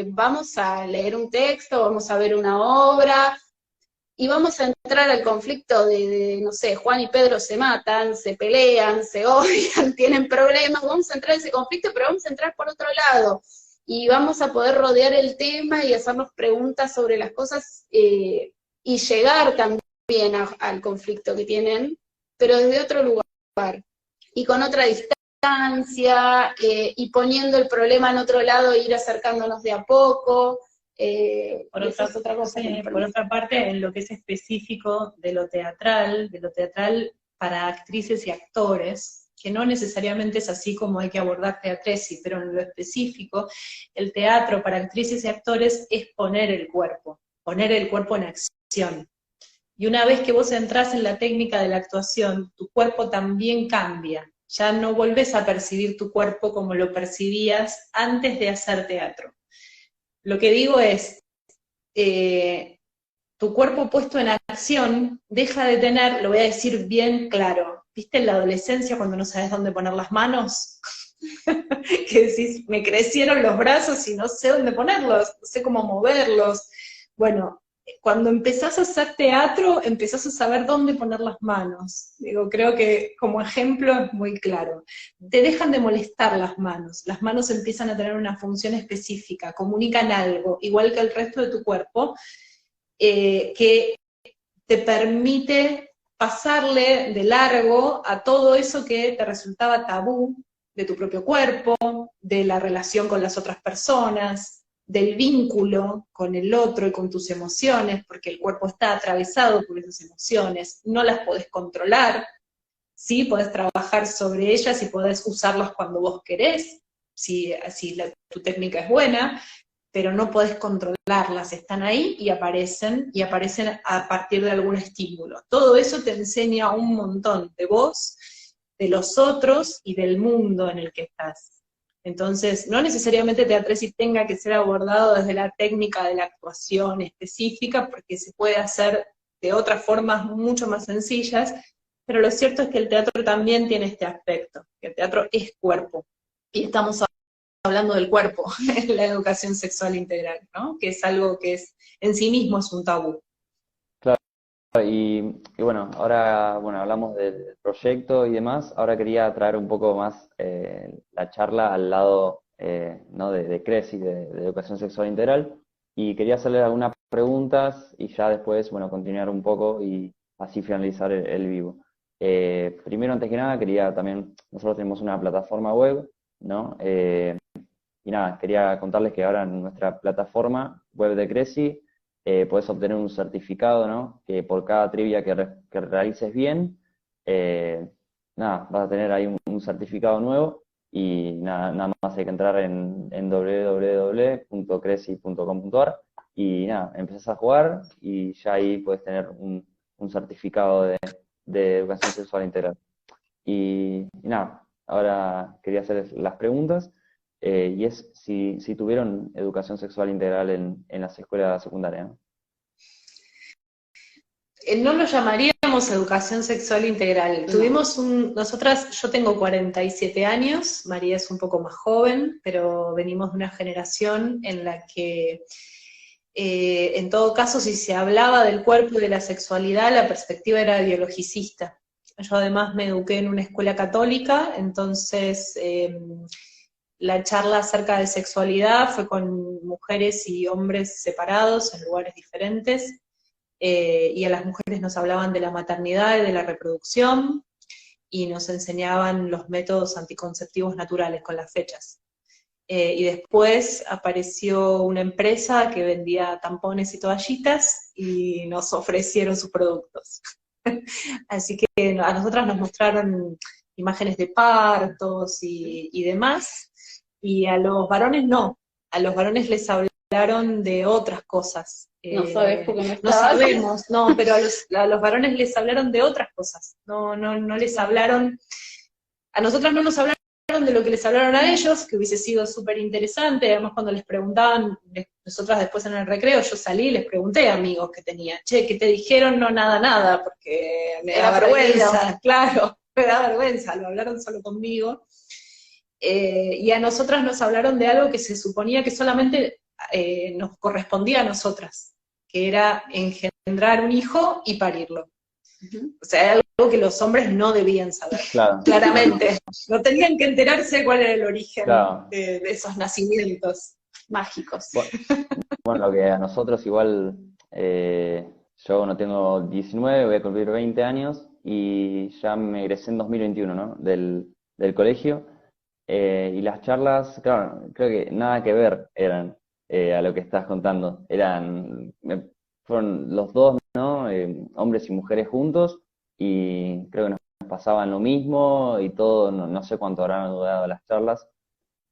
vamos a leer un texto, vamos a ver una obra, y vamos a entrar al conflicto no sé, Juan y Pedro se matan, se pelean, se odian, tienen problemas, vamos a entrar en ese conflicto, pero vamos a entrar por otro lado, y vamos a poder rodear el tema y hacernos preguntas sobre las cosas, y llegar también al conflicto que tienen, pero desde otro lugar, y con otra distancia, y poniendo el problema en otro lado, e ir acercándonos de a poco. Por otra cosa, por otra parte, en lo que es específico de lo teatral para actrices y actores, que no necesariamente es así como hay que abordar teatresi, pero en lo específico, el teatro para actrices y actores es poner el cuerpo en acción. Y una vez que vos entrás en la técnica de la actuación, tu cuerpo también cambia. Ya no volvés a percibir tu cuerpo como lo percibías antes de hacer teatro. Lo que digo es, tu cuerpo puesto en acción deja de tener, lo voy a decir bien claro, ¿viste en la adolescencia cuando no sabes dónde poner las manos? Que decís, me crecieron los brazos y no sé dónde ponerlos, no sé cómo moverlos. Bueno, cuando empezás a hacer teatro, empezás a saber dónde poner las manos. Digo, creo que como ejemplo es muy claro. Te dejan de molestar las manos empiezan a tener una función específica, comunican algo, igual que el resto de tu cuerpo, que te permite pasarle de largo a todo eso que te resultaba tabú de tu propio cuerpo, de la relación con las otras personas, del vínculo con el otro y con tus emociones, porque el cuerpo está atravesado por esas emociones, no las podés controlar, sí podés trabajar sobre ellas y podés usarlas cuando vos querés, si tu técnica es buena, pero no podés controlarlas, están ahí y aparecen a partir de algún estímulo. Todo eso te enseña un montón de vos, de los otros y del mundo en el que estás. Entonces, no necesariamente teatresi tenga que ser abordado desde la técnica de la actuación específica, porque se puede hacer de otras formas mucho más sencillas, pero lo cierto es que el teatro también tiene este aspecto, que el teatro es cuerpo, y estamos hablando hablando del cuerpo en la educación sexual integral, ¿no? Que es algo que es, en sí mismo es un tabú. Y bueno, ahora bueno, hablamos del proyecto y demás. Ahora quería traer un poco más la charla al lado ¿no? de CRESI, de Educación Sexual Integral. Y quería hacerle algunas preguntas y ya después, bueno, continuar un poco y así finalizar el vivo. Primero, antes que nada, quería también, nosotros tenemos una plataforma web, ¿no? Y nada, quería contarles que ahora en nuestra plataforma web de CRESI puedes obtener un certificado, ¿no? Que por cada trivia que realices bien, nada, vas a tener ahí un certificado nuevo y nada más hay que entrar en www.cresi.com.ar y nada, empezás a jugar y ya ahí puedes tener un certificado de educación sexual integral. Y nada, ahora quería hacer las preguntas. Y es si tuvieron educación sexual integral en las escuelas secundarias, ¿no? No lo llamaríamos educación sexual integral. No. Nosotras, yo tengo 47 años, María es un poco más joven, pero venimos de una generación en la que, en todo caso, si se hablaba del cuerpo y de la sexualidad, la perspectiva era biologicista. Yo además me eduqué en una escuela católica, entonces la charla acerca de sexualidad fue con mujeres y hombres separados en lugares diferentes. Y a las mujeres nos hablaban de la maternidad y de la reproducción, y nos enseñaban los métodos anticonceptivos naturales con las fechas. Y después apareció una empresa que vendía tampones y toallitas, y nos ofrecieron sus productos. Así que a nosotras nos mostraron imágenes de partos y demás, y a los varones no, a los varones les hablaron de otras cosas. No sabes porque no No estabas. sabemos, no, pero a los varones les hablaron de otras cosas, no les hablaron, a nosotras no nos hablaron de lo que les hablaron a ellos, que hubiese sido súper interesante. Además cuando les preguntaban, nosotras después en el recreo, yo salí y les pregunté a amigos que tenía, che, ¿qué te dijeron? No, nada, porque me da vergüenza, claro, me da vergüenza, lo hablaron solo conmigo. Y a nosotras nos hablaron de algo que se suponía que solamente nos correspondía a nosotras, que era engendrar un hijo y parirlo. O sea, era algo que los hombres no debían saber, Claro. claramente. No tenían que enterarse cuál era el origen Claro. de esos nacimientos. Mágicos. Bueno, lo que a nosotros igual, yo no tengo 19, voy a cumplir 20 años y ya me egresé en 2021, ¿no? Del colegio. Y las charlas, claro, creo que nada que ver eran a lo que estás contando. Fueron los dos, ¿no? Hombres y mujeres juntos, y creo que nos pasaban lo mismo y todo, no sé cuánto habrán durado las charlas.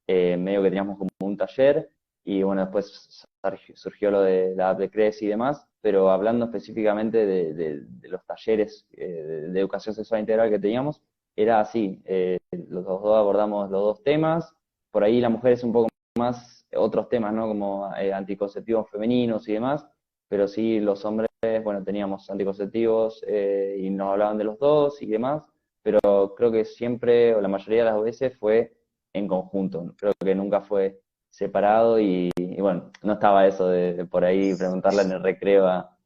Medio que teníamos como un taller, y bueno, después surgió lo de la app de CRES y demás, pero hablando específicamente de los talleres de educación sexual integral que teníamos, era así, los dos abordamos los dos temas, por ahí la mujer es un poco más otros temas, ¿no? Como anticonceptivos femeninos y demás, pero sí los hombres, bueno, teníamos anticonceptivos y nos hablaban de los dos y demás, pero creo que siempre, o la mayoría de las veces, fue en conjunto, creo que nunca fue separado y bueno, no estaba eso de por ahí preguntarle en el recreo a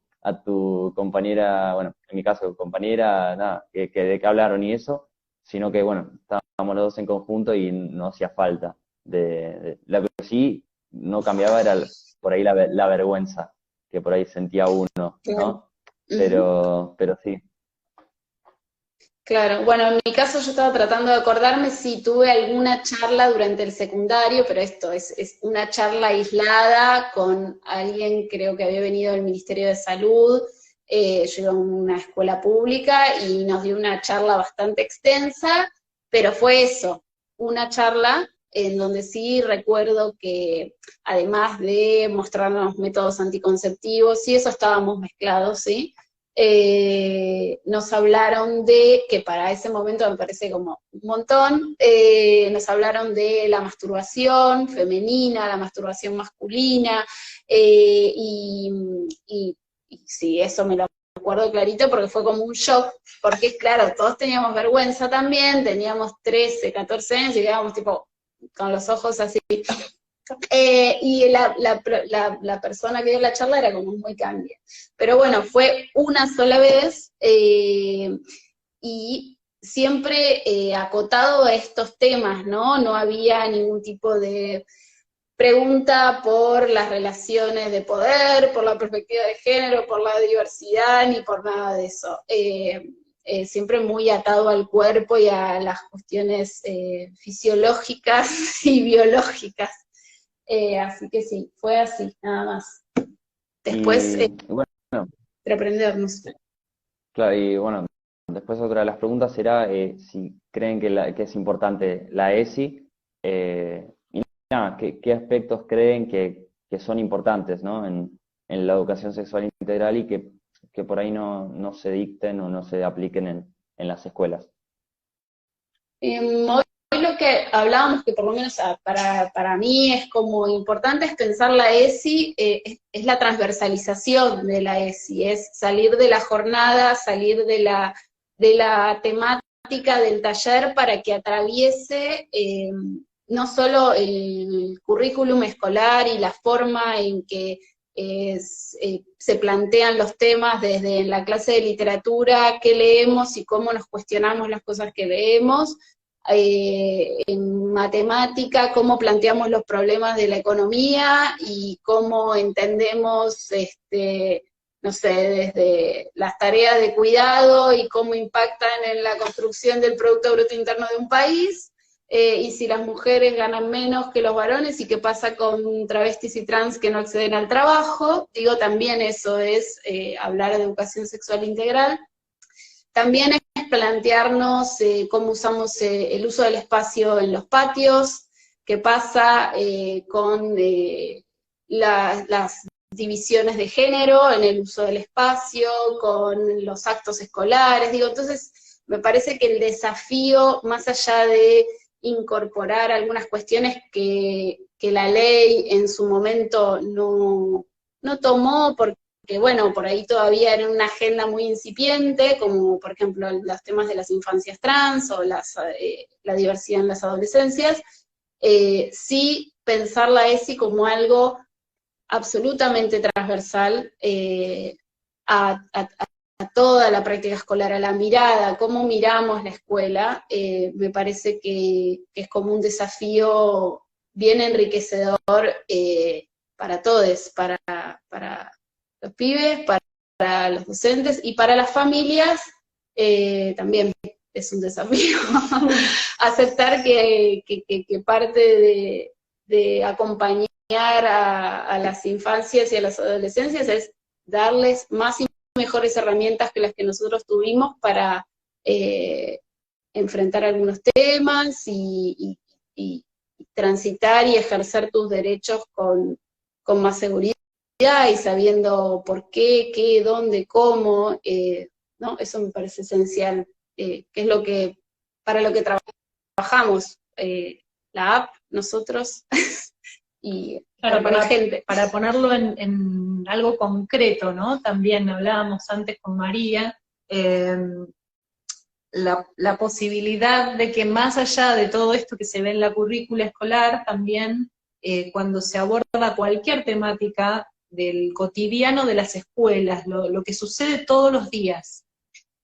tu compañera, bueno, en mi caso, compañera, nada, que de qué hablaron y eso, sino que, bueno, estábamos los dos en conjunto y no hacía falta. Lo que sí no cambiaba era por ahí la vergüenza que por ahí sentía uno, ¿no? Pero sí. Claro, bueno, en mi caso yo estaba tratando de acordarme si tuve alguna charla durante el secundario, pero esto es una charla aislada con alguien, creo que había venido del Ministerio de Salud. Yo iba a una escuela pública y nos dio una charla bastante extensa, pero fue eso, una charla en donde sí recuerdo que además de mostrarnos métodos anticonceptivos, y eso estábamos mezclados, ¿sí? Nos hablaron de, que para ese momento me parece como un montón, nos hablaron de la masturbación femenina, la masturbación masculina, y sí, eso me lo acuerdo clarito porque fue como un shock, porque claro, todos teníamos vergüenza también, teníamos 13, 14 años y quedábamos tipo, con los ojos así. Y la persona que dio la charla era como muy cambia. Pero bueno, fue una sola vez, y siempre acotado a estos temas, ¿no? No había ningún tipo de pregunta por las relaciones de poder, por la perspectiva de género, por la diversidad, ni por nada de eso. Siempre muy atado al cuerpo y a las cuestiones fisiológicas y biológicas. Así que sí, fue así, nada más. Después, Y bueno, reaprendernos. claro, y bueno, después otra de las preguntas será si creen que es importante la ESI, y nada, qué aspectos creen que son importantes, ¿no? En la educación sexual integral y que por ahí no se dicten o no se apliquen en las escuelas. Hoy lo que hablábamos, que por lo menos para mí es como importante, es pensar la ESI, es la transversalización de la ESI, es salir de la jornada, salir de la temática del taller para que atraviese no solo el currículum escolar y la forma en que se plantean los temas desde la clase de literatura, qué leemos y cómo nos cuestionamos las cosas que leemos, en matemática, cómo planteamos los problemas de la economía y cómo entendemos, no sé, desde las tareas de cuidado y cómo impactan en la construcción del Producto Bruto Interno de un país, y si las mujeres ganan menos que los varones y qué pasa con travestis y trans que no acceden al trabajo. Digo, también eso es hablar de educación sexual integral. También es plantearnos cómo usamos el uso del espacio en los patios, qué pasa con las divisiones de género en el uso del espacio, con los actos escolares. Digo, entonces me parece que el desafío, más allá de incorporar algunas cuestiones que la ley en su momento no tomó, porque bueno, por ahí todavía era una agenda muy incipiente, como por ejemplo los temas de las infancias trans o la diversidad en las adolescencias, sí pensar la ESI como algo absolutamente transversal a toda la práctica escolar, a la mirada, cómo miramos la escuela, me parece que es como un desafío bien enriquecedor para todos, para los pibes, para los docentes y para las familias también es un desafío. Aceptar que parte de acompañar a las infancias y a las adolescencias es darles más y mejores herramientas que las que nosotros tuvimos para enfrentar algunos temas y transitar y ejercer tus derechos con más seguridad y sabiendo por qué, dónde, cómo, ¿no? Eso me parece esencial, que es para lo que trabajamos, la app, nosotros, y claro, para la gente. Para ponerlo en algo concreto, ¿no? También hablábamos antes con María, la posibilidad de que más allá de todo esto que se ve en la currícula escolar, también cuando se aborda cualquier temática del cotidiano de las escuelas, lo que sucede todos los días,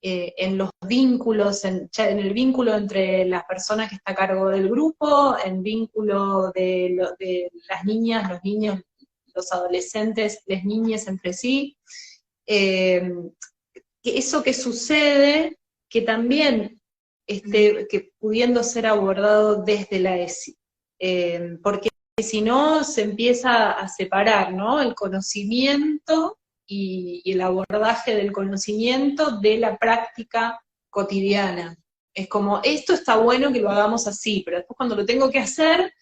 en los vínculos, en el vínculo entre las personas que está a cargo del grupo, en vínculo de las niñas, los niños, los adolescentes, las niñas entre sí, que eso que sucede, que también que pudiendo ser abordado desde la ESI, porque si no se empieza a separar, ¿no? El conocimiento y el abordaje del conocimiento de la práctica cotidiana. Es como, esto está bueno que lo hagamos así, pero después cuando lo tengo que hacer,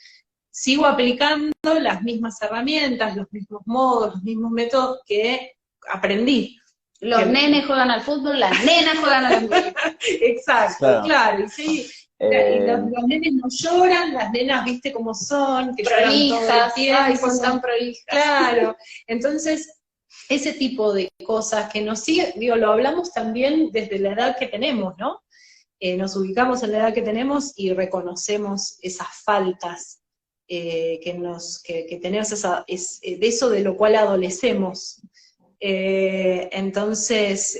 sigo aplicando las mismas herramientas, los mismos modos, los mismos métodos que aprendí. Los nenes juegan al fútbol, las nenas juegan al fútbol. Exacto, claro, y sí. Y los nenes no lloran, las nenas, viste cómo son, que prolijas, lloran todo el tiempo. ay, son tan prolijas. Claro, entonces ese tipo de cosas que nos sigue, digo, lo hablamos también desde la edad que tenemos, ¿no? nos ubicamos en la edad que tenemos y reconocemos esas faltas que tenemos, de eso de lo cual adolecemos. Entonces,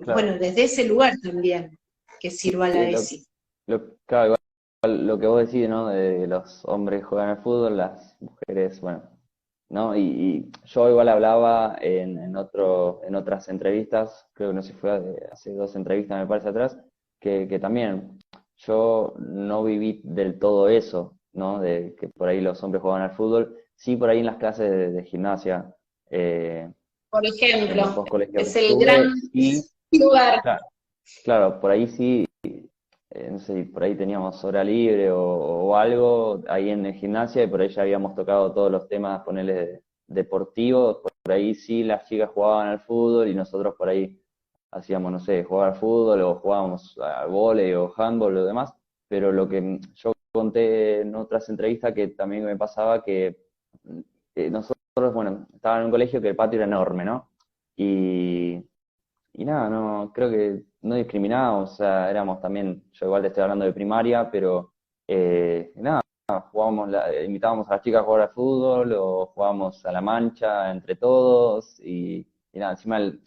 Claro. bueno, desde ese lugar también que sirva la Sí, ESI. claro, igual lo que vos decís, ¿no? De los hombres juegan al fútbol, las mujeres, bueno, ¿no? Y yo igual hablaba en otras entrevistas, creo que no sé si fue hace 2 entrevistas me parece atrás, que también yo no viví del todo eso, ¿no? De que por ahí los hombres jugaban al fútbol, sí por ahí en las clases de gimnasia, eh, Por en el ejemplo, postcolegio que es el gran estuve, y lugar. claro, claro, por ahí sí, no sé, si por ahí teníamos hora libre o algo ahí en el gimnasia y por ahí ya habíamos tocado todos los temas, ponerle deportivos, por ahí sí las chicas jugaban al fútbol y nosotros por ahí hacíamos, no sé, jugar al fútbol o jugábamos al vóley o handball o demás, pero lo que yo conté en otras entrevistas que también me pasaba que nosotros, bueno, estaba en un colegio que el patio era enorme, ¿no? Y y nada, no, creo que no discriminábamos, o sea, éramos también, yo igual te estoy hablando de primaria, pero nada, jugábamos, invitábamos a las chicas a jugar al fútbol o jugábamos a la mancha entre todos y nada, encima el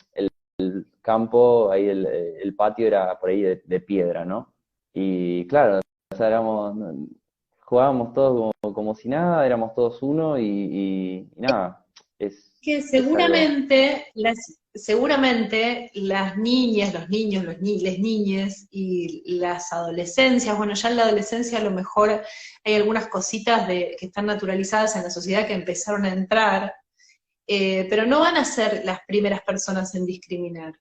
campo, ahí el patio era por ahí de piedra, ¿no? Y claro, o sea, jugábamos todos como si nada, éramos todos uno y nada, Que es algo, seguramente las niñas, los niños, las niñas y las adolescencias, bueno, ya en la adolescencia a lo mejor hay algunas cositas que están naturalizadas en la sociedad que empezaron a entrar, pero no van a ser las primeras personas en discriminar.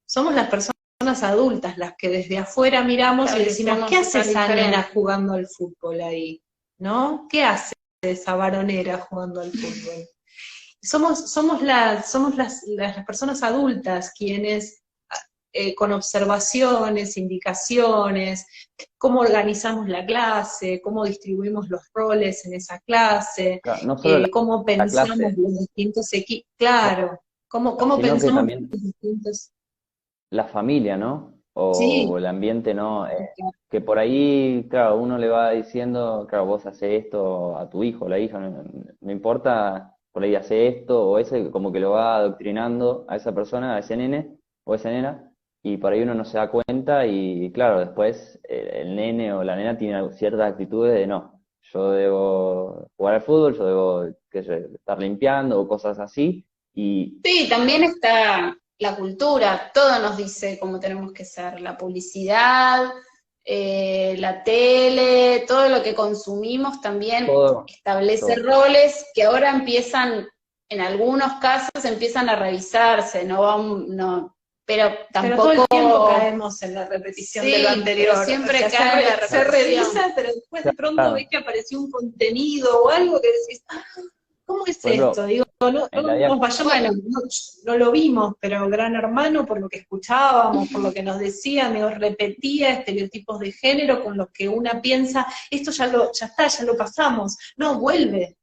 Somos las personas adultas las que desde afuera miramos y decimos, ¿qué hace esa nena jugando al fútbol ahí? ¿No? ¿Qué hace esa varonera jugando al fútbol? Somos las personas adultas quienes, con observaciones, indicaciones, cómo organizamos la clase, cómo distribuimos los roles en esa clase, claro, no solo cómo la pensamos clase, los distintos equipos, claro, cómo sino que pensamos también los distintos, la familia, ¿no? O sí, el ambiente, ¿no? Que por ahí, claro, uno le va diciendo, claro, vos haces esto a tu hijo, la hija, no importa, por ahí hace esto, o ese, como que lo va adoctrinando a esa persona, a ese nene o a esa nena, y por ahí uno no se da cuenta y, claro, después el nene o la nena tiene ciertas actitudes de no, yo debo jugar al fútbol, yo debo, qué sé, estar limpiando o cosas así, y Sí, también está la cultura, todo nos dice cómo tenemos que ser, la publicidad, la tele, todo lo que consumimos también todo, establece todo. roles que ahora empiezan, en algunos casos empiezan a revisarse, no, pero pero todo tampoco, el tiempo caemos en la repetición de lo sí, pero anterior. siempre O sea, cae en la se repetición. revisa, pero después de pronto ves Claro, que apareció un contenido o algo que decís, ah, ¿cómo es por esto? ejemplo, Digo, no en la nos vida, vayamos, Bueno, no lo vimos, pero Gran Hermano, por lo que escuchábamos, por lo que nos decía, me repetía estereotipos de género con los que una piensa, esto ya está, ya lo pasamos. No, vuelve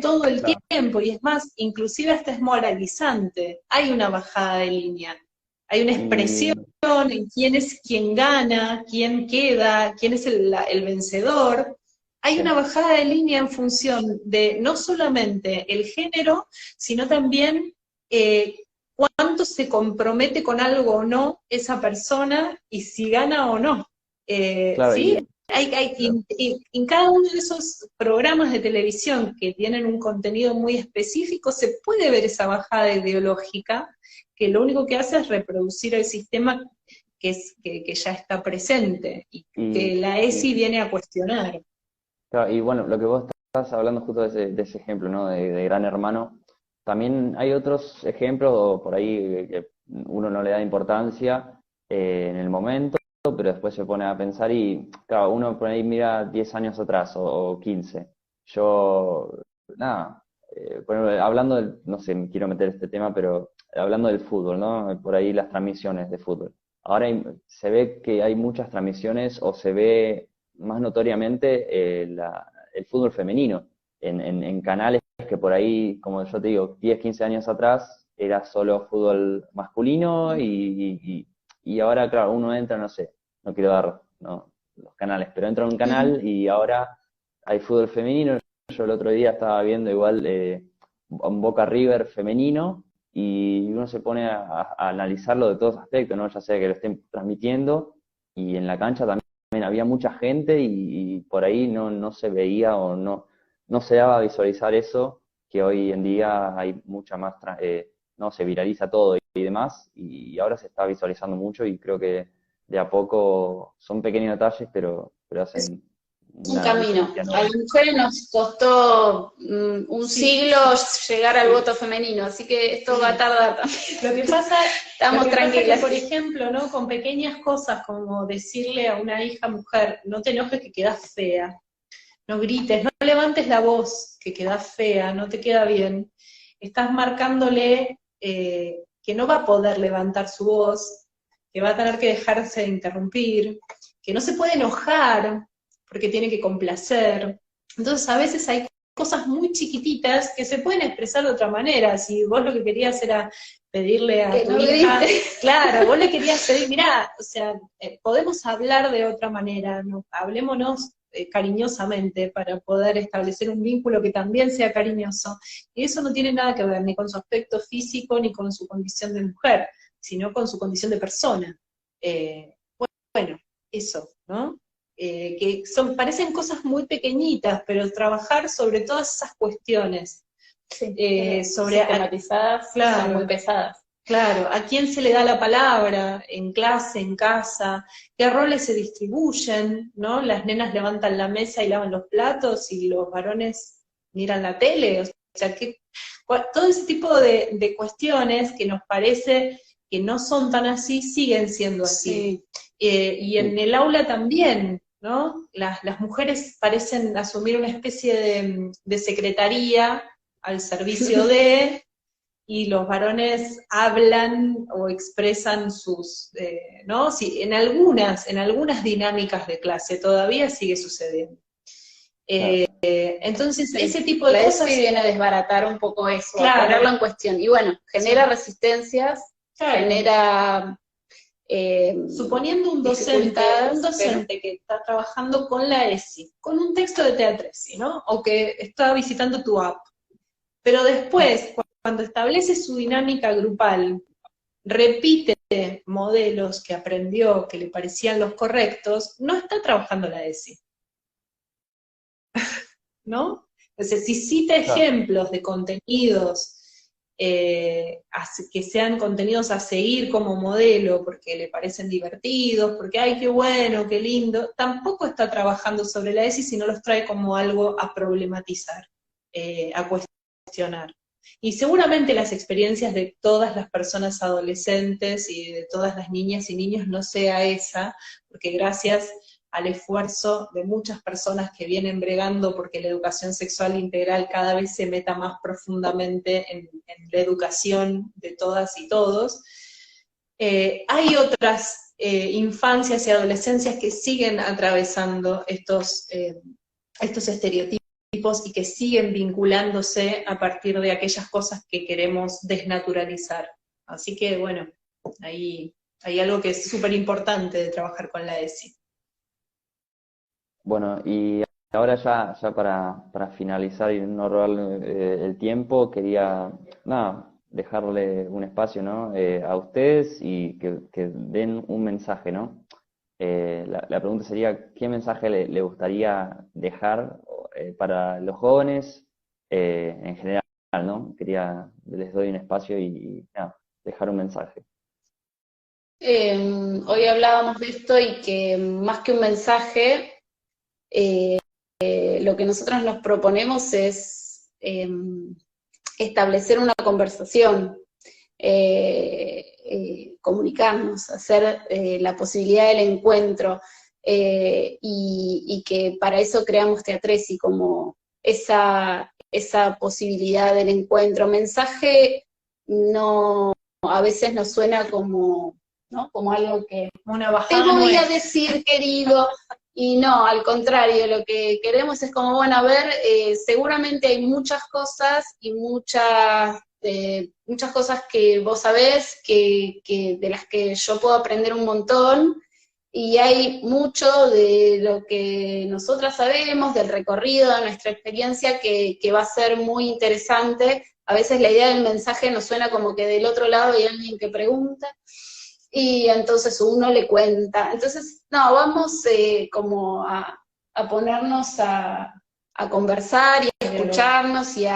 todo el claro, tiempo, y es más, inclusive hasta es moralizante. Hay una bajada de línea, hay una expresión y en quién es quien gana, quién queda, quién es el vencedor. Hay sí, una bajada de línea en función de no solamente el género, sino también eh, cuánto se compromete con algo o no esa persona y si gana o no. claro, ¿Sí? y claro, En cada uno de esos programas de televisión que tienen un contenido muy específico, se puede ver esa bajada ideológica, que lo único que hace es reproducir el sistema que ya está presente y que y, la y, ESI viene a cuestionar. claro, y bueno, lo que vos estás hablando justo de ese ejemplo, ¿no? De Gran Hermano, también hay otros ejemplos por ahí que uno no le da importancia en el momento, pero después se pone a pensar y, claro, uno por ahí mira 10 años atrás o 15. Yo, nada, por ejemplo, hablando del, no sé, quiero meter este tema, pero hablando del fútbol, ¿no? Por ahí las transmisiones de fútbol. Ahora se ve que hay muchas transmisiones o se ve más notoriamente el fútbol femenino en canales que por ahí, como yo te digo, 10 15 años atrás era solo fútbol masculino y ahora, claro, uno entra, no sé, no quiero dar los canales, pero entro en un canal y ahora hay fútbol femenino. Yo el otro día estaba viendo igual un Boca River femenino y uno se pone a analizarlo de todos aspectos, ¿no? Ya sea que lo estén transmitiendo y en la cancha también había mucha gente y por ahí no se veía o no se daba a visualizar eso, que hoy en día hay mucha más, no se viraliza todo y demás, y ahora se está visualizando mucho y creo que de a poco son pequeños detalles, pero hacen Un una camino. diferencia A enorme. las mujeres nos costó un siglo llegar al voto femenino, así que esto va a tardar también. Lo que pasa, Estamos tranquilas. que, por ejemplo, ¿no? Con pequeñas cosas como decirle a una hija mujer, no te enojes que quedas fea, no grites, no levantes la voz, que quedas fea, no te queda bien, estás marcándole que no va a poder levantar su voz, que va a tener que dejarse de interrumpir, que no se puede enojar porque tiene que complacer. Entonces a veces hay cosas muy chiquititas que se pueden expresar de otra manera. Si vos lo que querías era pedirle a Que tu no hija, grites. claro, vos le querías pedir, mirá, o sea, podemos hablar de otra manera, ¿no? Hablémonos cariñosamente para poder establecer un vínculo que también sea cariñoso. Y eso no tiene nada que ver ni con su aspecto físico ni con su condición de mujer, sino con su condición de persona. Bueno, eso, ¿no? Que parecen cosas muy pequeñitas, pero trabajar sobre todas esas cuestiones, sobre sistematizadas, claro, son muy pesadas. Claro, a quién se le da la palabra, en clase, en casa, qué roles se distribuyen, ¿no? Las nenas levantan la mesa y lavan los platos y los varones miran la tele, o sea, todo ese tipo de cuestiones que nos parece que no son tan así, siguen siendo así. Y en el aula también, ¿no? Las mujeres parecen asumir una especie de secretaría al servicio de... y los varones hablan o expresan sus, ¿no? Sí, en algunas dinámicas de clase todavía sigue sucediendo. Entonces, Sí, ese tipo de la cosas... ESI viene a desbaratar un poco eso, Claro. a ponerlo en cuestión. Y bueno, genera resistencias, Claro. genera... suponiendo un docente que está trabajando con la ESI, con un texto de Teatresi, ¿no? O que está visitando tu app, pero después, cuando establece su dinámica grupal, repite modelos que aprendió, que le parecían los correctos, no está trabajando la ESI. ¿No? Entonces, si cita ejemplos de contenidos que sean contenidos a seguir como modelo, porque le parecen divertidos, porque ¡ay, qué bueno, qué lindo! Tampoco está trabajando sobre la ESI, sino los trae como algo a problematizar, a cuestionar. Y seguramente las experiencias de todas las personas adolescentes y de todas las niñas y niños no sea esa, porque gracias al esfuerzo de muchas personas que vienen bregando porque la educación sexual integral cada vez se meta más profundamente en la educación de todas y todos, hay otras infancias y adolescencias que siguen atravesando estos estereotipos y que siguen vinculándose a partir de aquellas cosas que queremos desnaturalizar. Así que, bueno, ahí hay algo que es súper importante de trabajar con la ESI. Bueno, y ahora ya para finalizar y no robarle el tiempo, quería dejarle un espacio, ¿no? A ustedes y que den un mensaje, ¿no? La pregunta sería, ¿qué mensaje le gustaría dejar para los jóvenes en general, ¿no? Les doy un espacio y dejar un mensaje. Hoy hablábamos de esto y que más que un mensaje, lo que nosotros nos proponemos es establecer una conversación, comunicarnos, hacer la posibilidad del encuentro, y que para eso creamos Teatresi, como esa posibilidad del encuentro. Mensaje no, a veces nos suena como, ¿no? Como algo que una bajada te voy a decir, querido. Y no, al contrario, lo que queremos es como, bueno, a ver, seguramente hay muchas cosas y muchas cosas que vos sabés, de las que yo puedo aprender un montón, y hay mucho de lo que nosotras sabemos, del recorrido, de nuestra experiencia, que va a ser muy interesante. A veces la idea del mensaje nos suena como que del otro lado hay alguien que pregunta, y entonces uno le cuenta. Entonces, no, vamos como a ponernos a conversar y a escucharnos y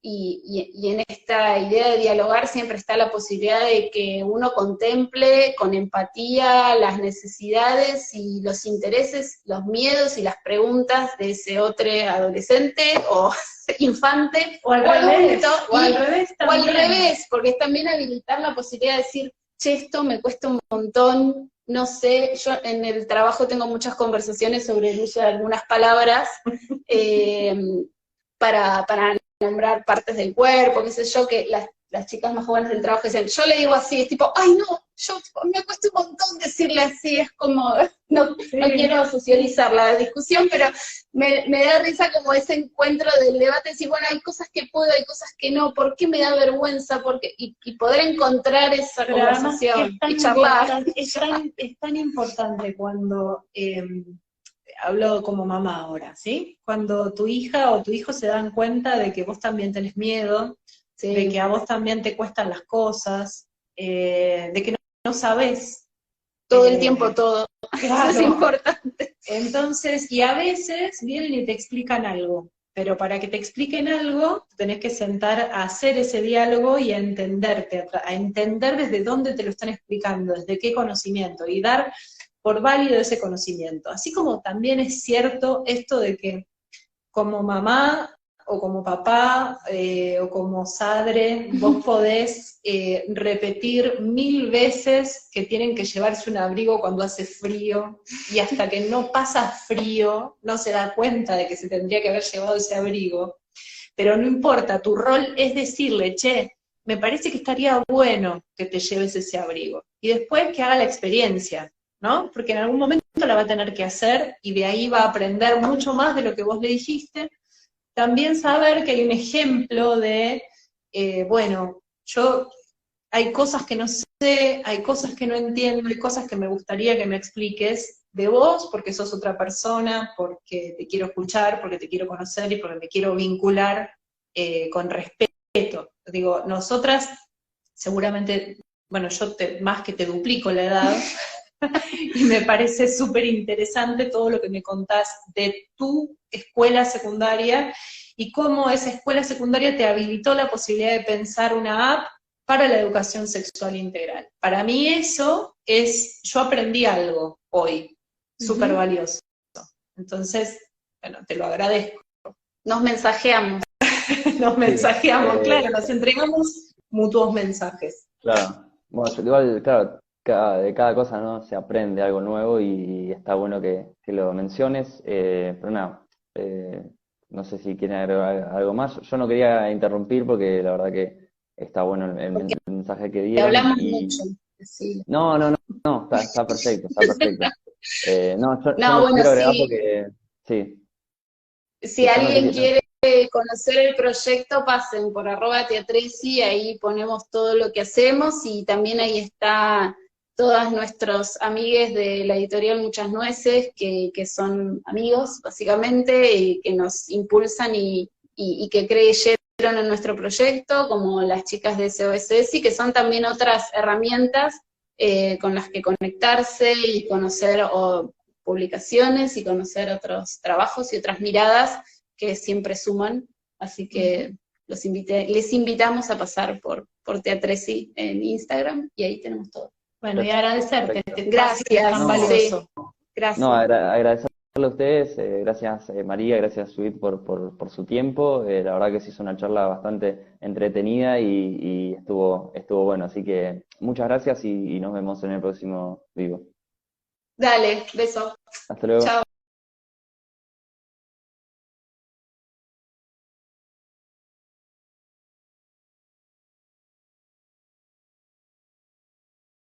en esta idea de dialogar siempre está la posibilidad de que uno contemple con empatía las necesidades y los intereses, los miedos y las preguntas de ese otro adolescente o infante O al revés, o al revés o al también. revés, porque es también habilitar la posibilidad de decir, che, esto me cuesta un montón, no sé, yo en el trabajo tengo muchas conversaciones sobre el uso de algunas palabras para nombrar partes del cuerpo, qué sé yo, que las chicas más jóvenes del trabajo dicen, yo le digo así, es tipo, ay no, yo me cuesta un montón decirle así, es como, no quiero socializar la discusión, pero me da risa como ese encuentro del debate, decir, bueno, hay cosas que puedo, hay cosas que no, ¿por qué me da vergüenza? Y poder encontrar esa Pero además conversación y charlar. es tan importante cuando, hablo como mamá ahora, ¿sí? Cuando tu hija o tu hijo se dan cuenta de que vos también tenés miedo, Sí. de que a vos también te cuestan las cosas, de que no sabés. Todo el tiempo todo, Claro. eso es importante. Entonces, y a veces vienen y te explican algo, pero para que te expliquen algo, tenés que sentar a hacer ese diálogo y a entenderte, a entender desde dónde te lo están explicando, desde qué conocimiento, y dar por válido ese conocimiento. Así como también es cierto esto de que como mamá o como papá o como sadre, vos podés repetir 1000 veces que tienen que llevarse un abrigo cuando hace frío, y hasta que no pasa frío, no se da cuenta de que se tendría que haber llevado ese abrigo. Pero no importa, tu rol es decirle, che, me parece que estaría bueno que te lleves ese abrigo. Y después que haga la experiencia, ¿no? Porque en algún momento la va a tener que hacer y de ahí va a aprender mucho más de lo que vos le dijiste. También saber que hay un ejemplo de, bueno, hay cosas que no sé, hay cosas que no entiendo, hay cosas que me gustaría que me expliques de vos, porque sos otra persona, porque te quiero escuchar, porque te quiero conocer y porque me quiero vincular con respeto. Digo, nosotras, seguramente, bueno, yo más que te duplico la edad, y me parece súper interesante todo lo que me contás de tu escuela secundaria y cómo esa escuela secundaria te habilitó la posibilidad de pensar una app para la educación sexual integral. Para mí eso yo aprendí algo hoy, súper valioso. Entonces, bueno, te lo agradezco. Nos mensajeamos. Nos mensajeamos, claro, nos entregamos mutuos mensajes. Claro. Bueno, igual, claro, de cada cosa, ¿no? Se aprende algo nuevo y está bueno que lo menciones. Pero nada, no sé si quieren agregar algo más. Yo no quería interrumpir porque la verdad que está bueno el mensaje que Te dieron. hablamos mucho. Sí. No, está perfecto, está perfecto. No, yo No, no bueno, quiero agregar sí. porque, sí, Si yo no alguien quisiera, quiere conocer el proyecto, pasen por @teatresi, ahí ponemos todo lo que hacemos, y también ahí está todas nuestros amigues de la editorial Muchas Nueces, que son amigos, básicamente, y que nos impulsan y que creyeron en nuestro proyecto, como las chicas de SOSS, que son también otras herramientas con las que conectarse y conocer publicaciones y conocer otros trabajos y otras miradas que siempre suman, así que les invitamos a pasar por Teatresi en Instagram, y ahí tenemos todo. Bueno, y agradecerte. perfecto. Gracias, Tan No, valioso. sí, gracias. No, agradecerle a ustedes, gracias María, gracias Judith por su tiempo. La verdad que se hizo una charla bastante entretenida y estuvo bueno. Así que muchas gracias y nos vemos en el próximo vivo. Dale, beso. Hasta luego. Chao.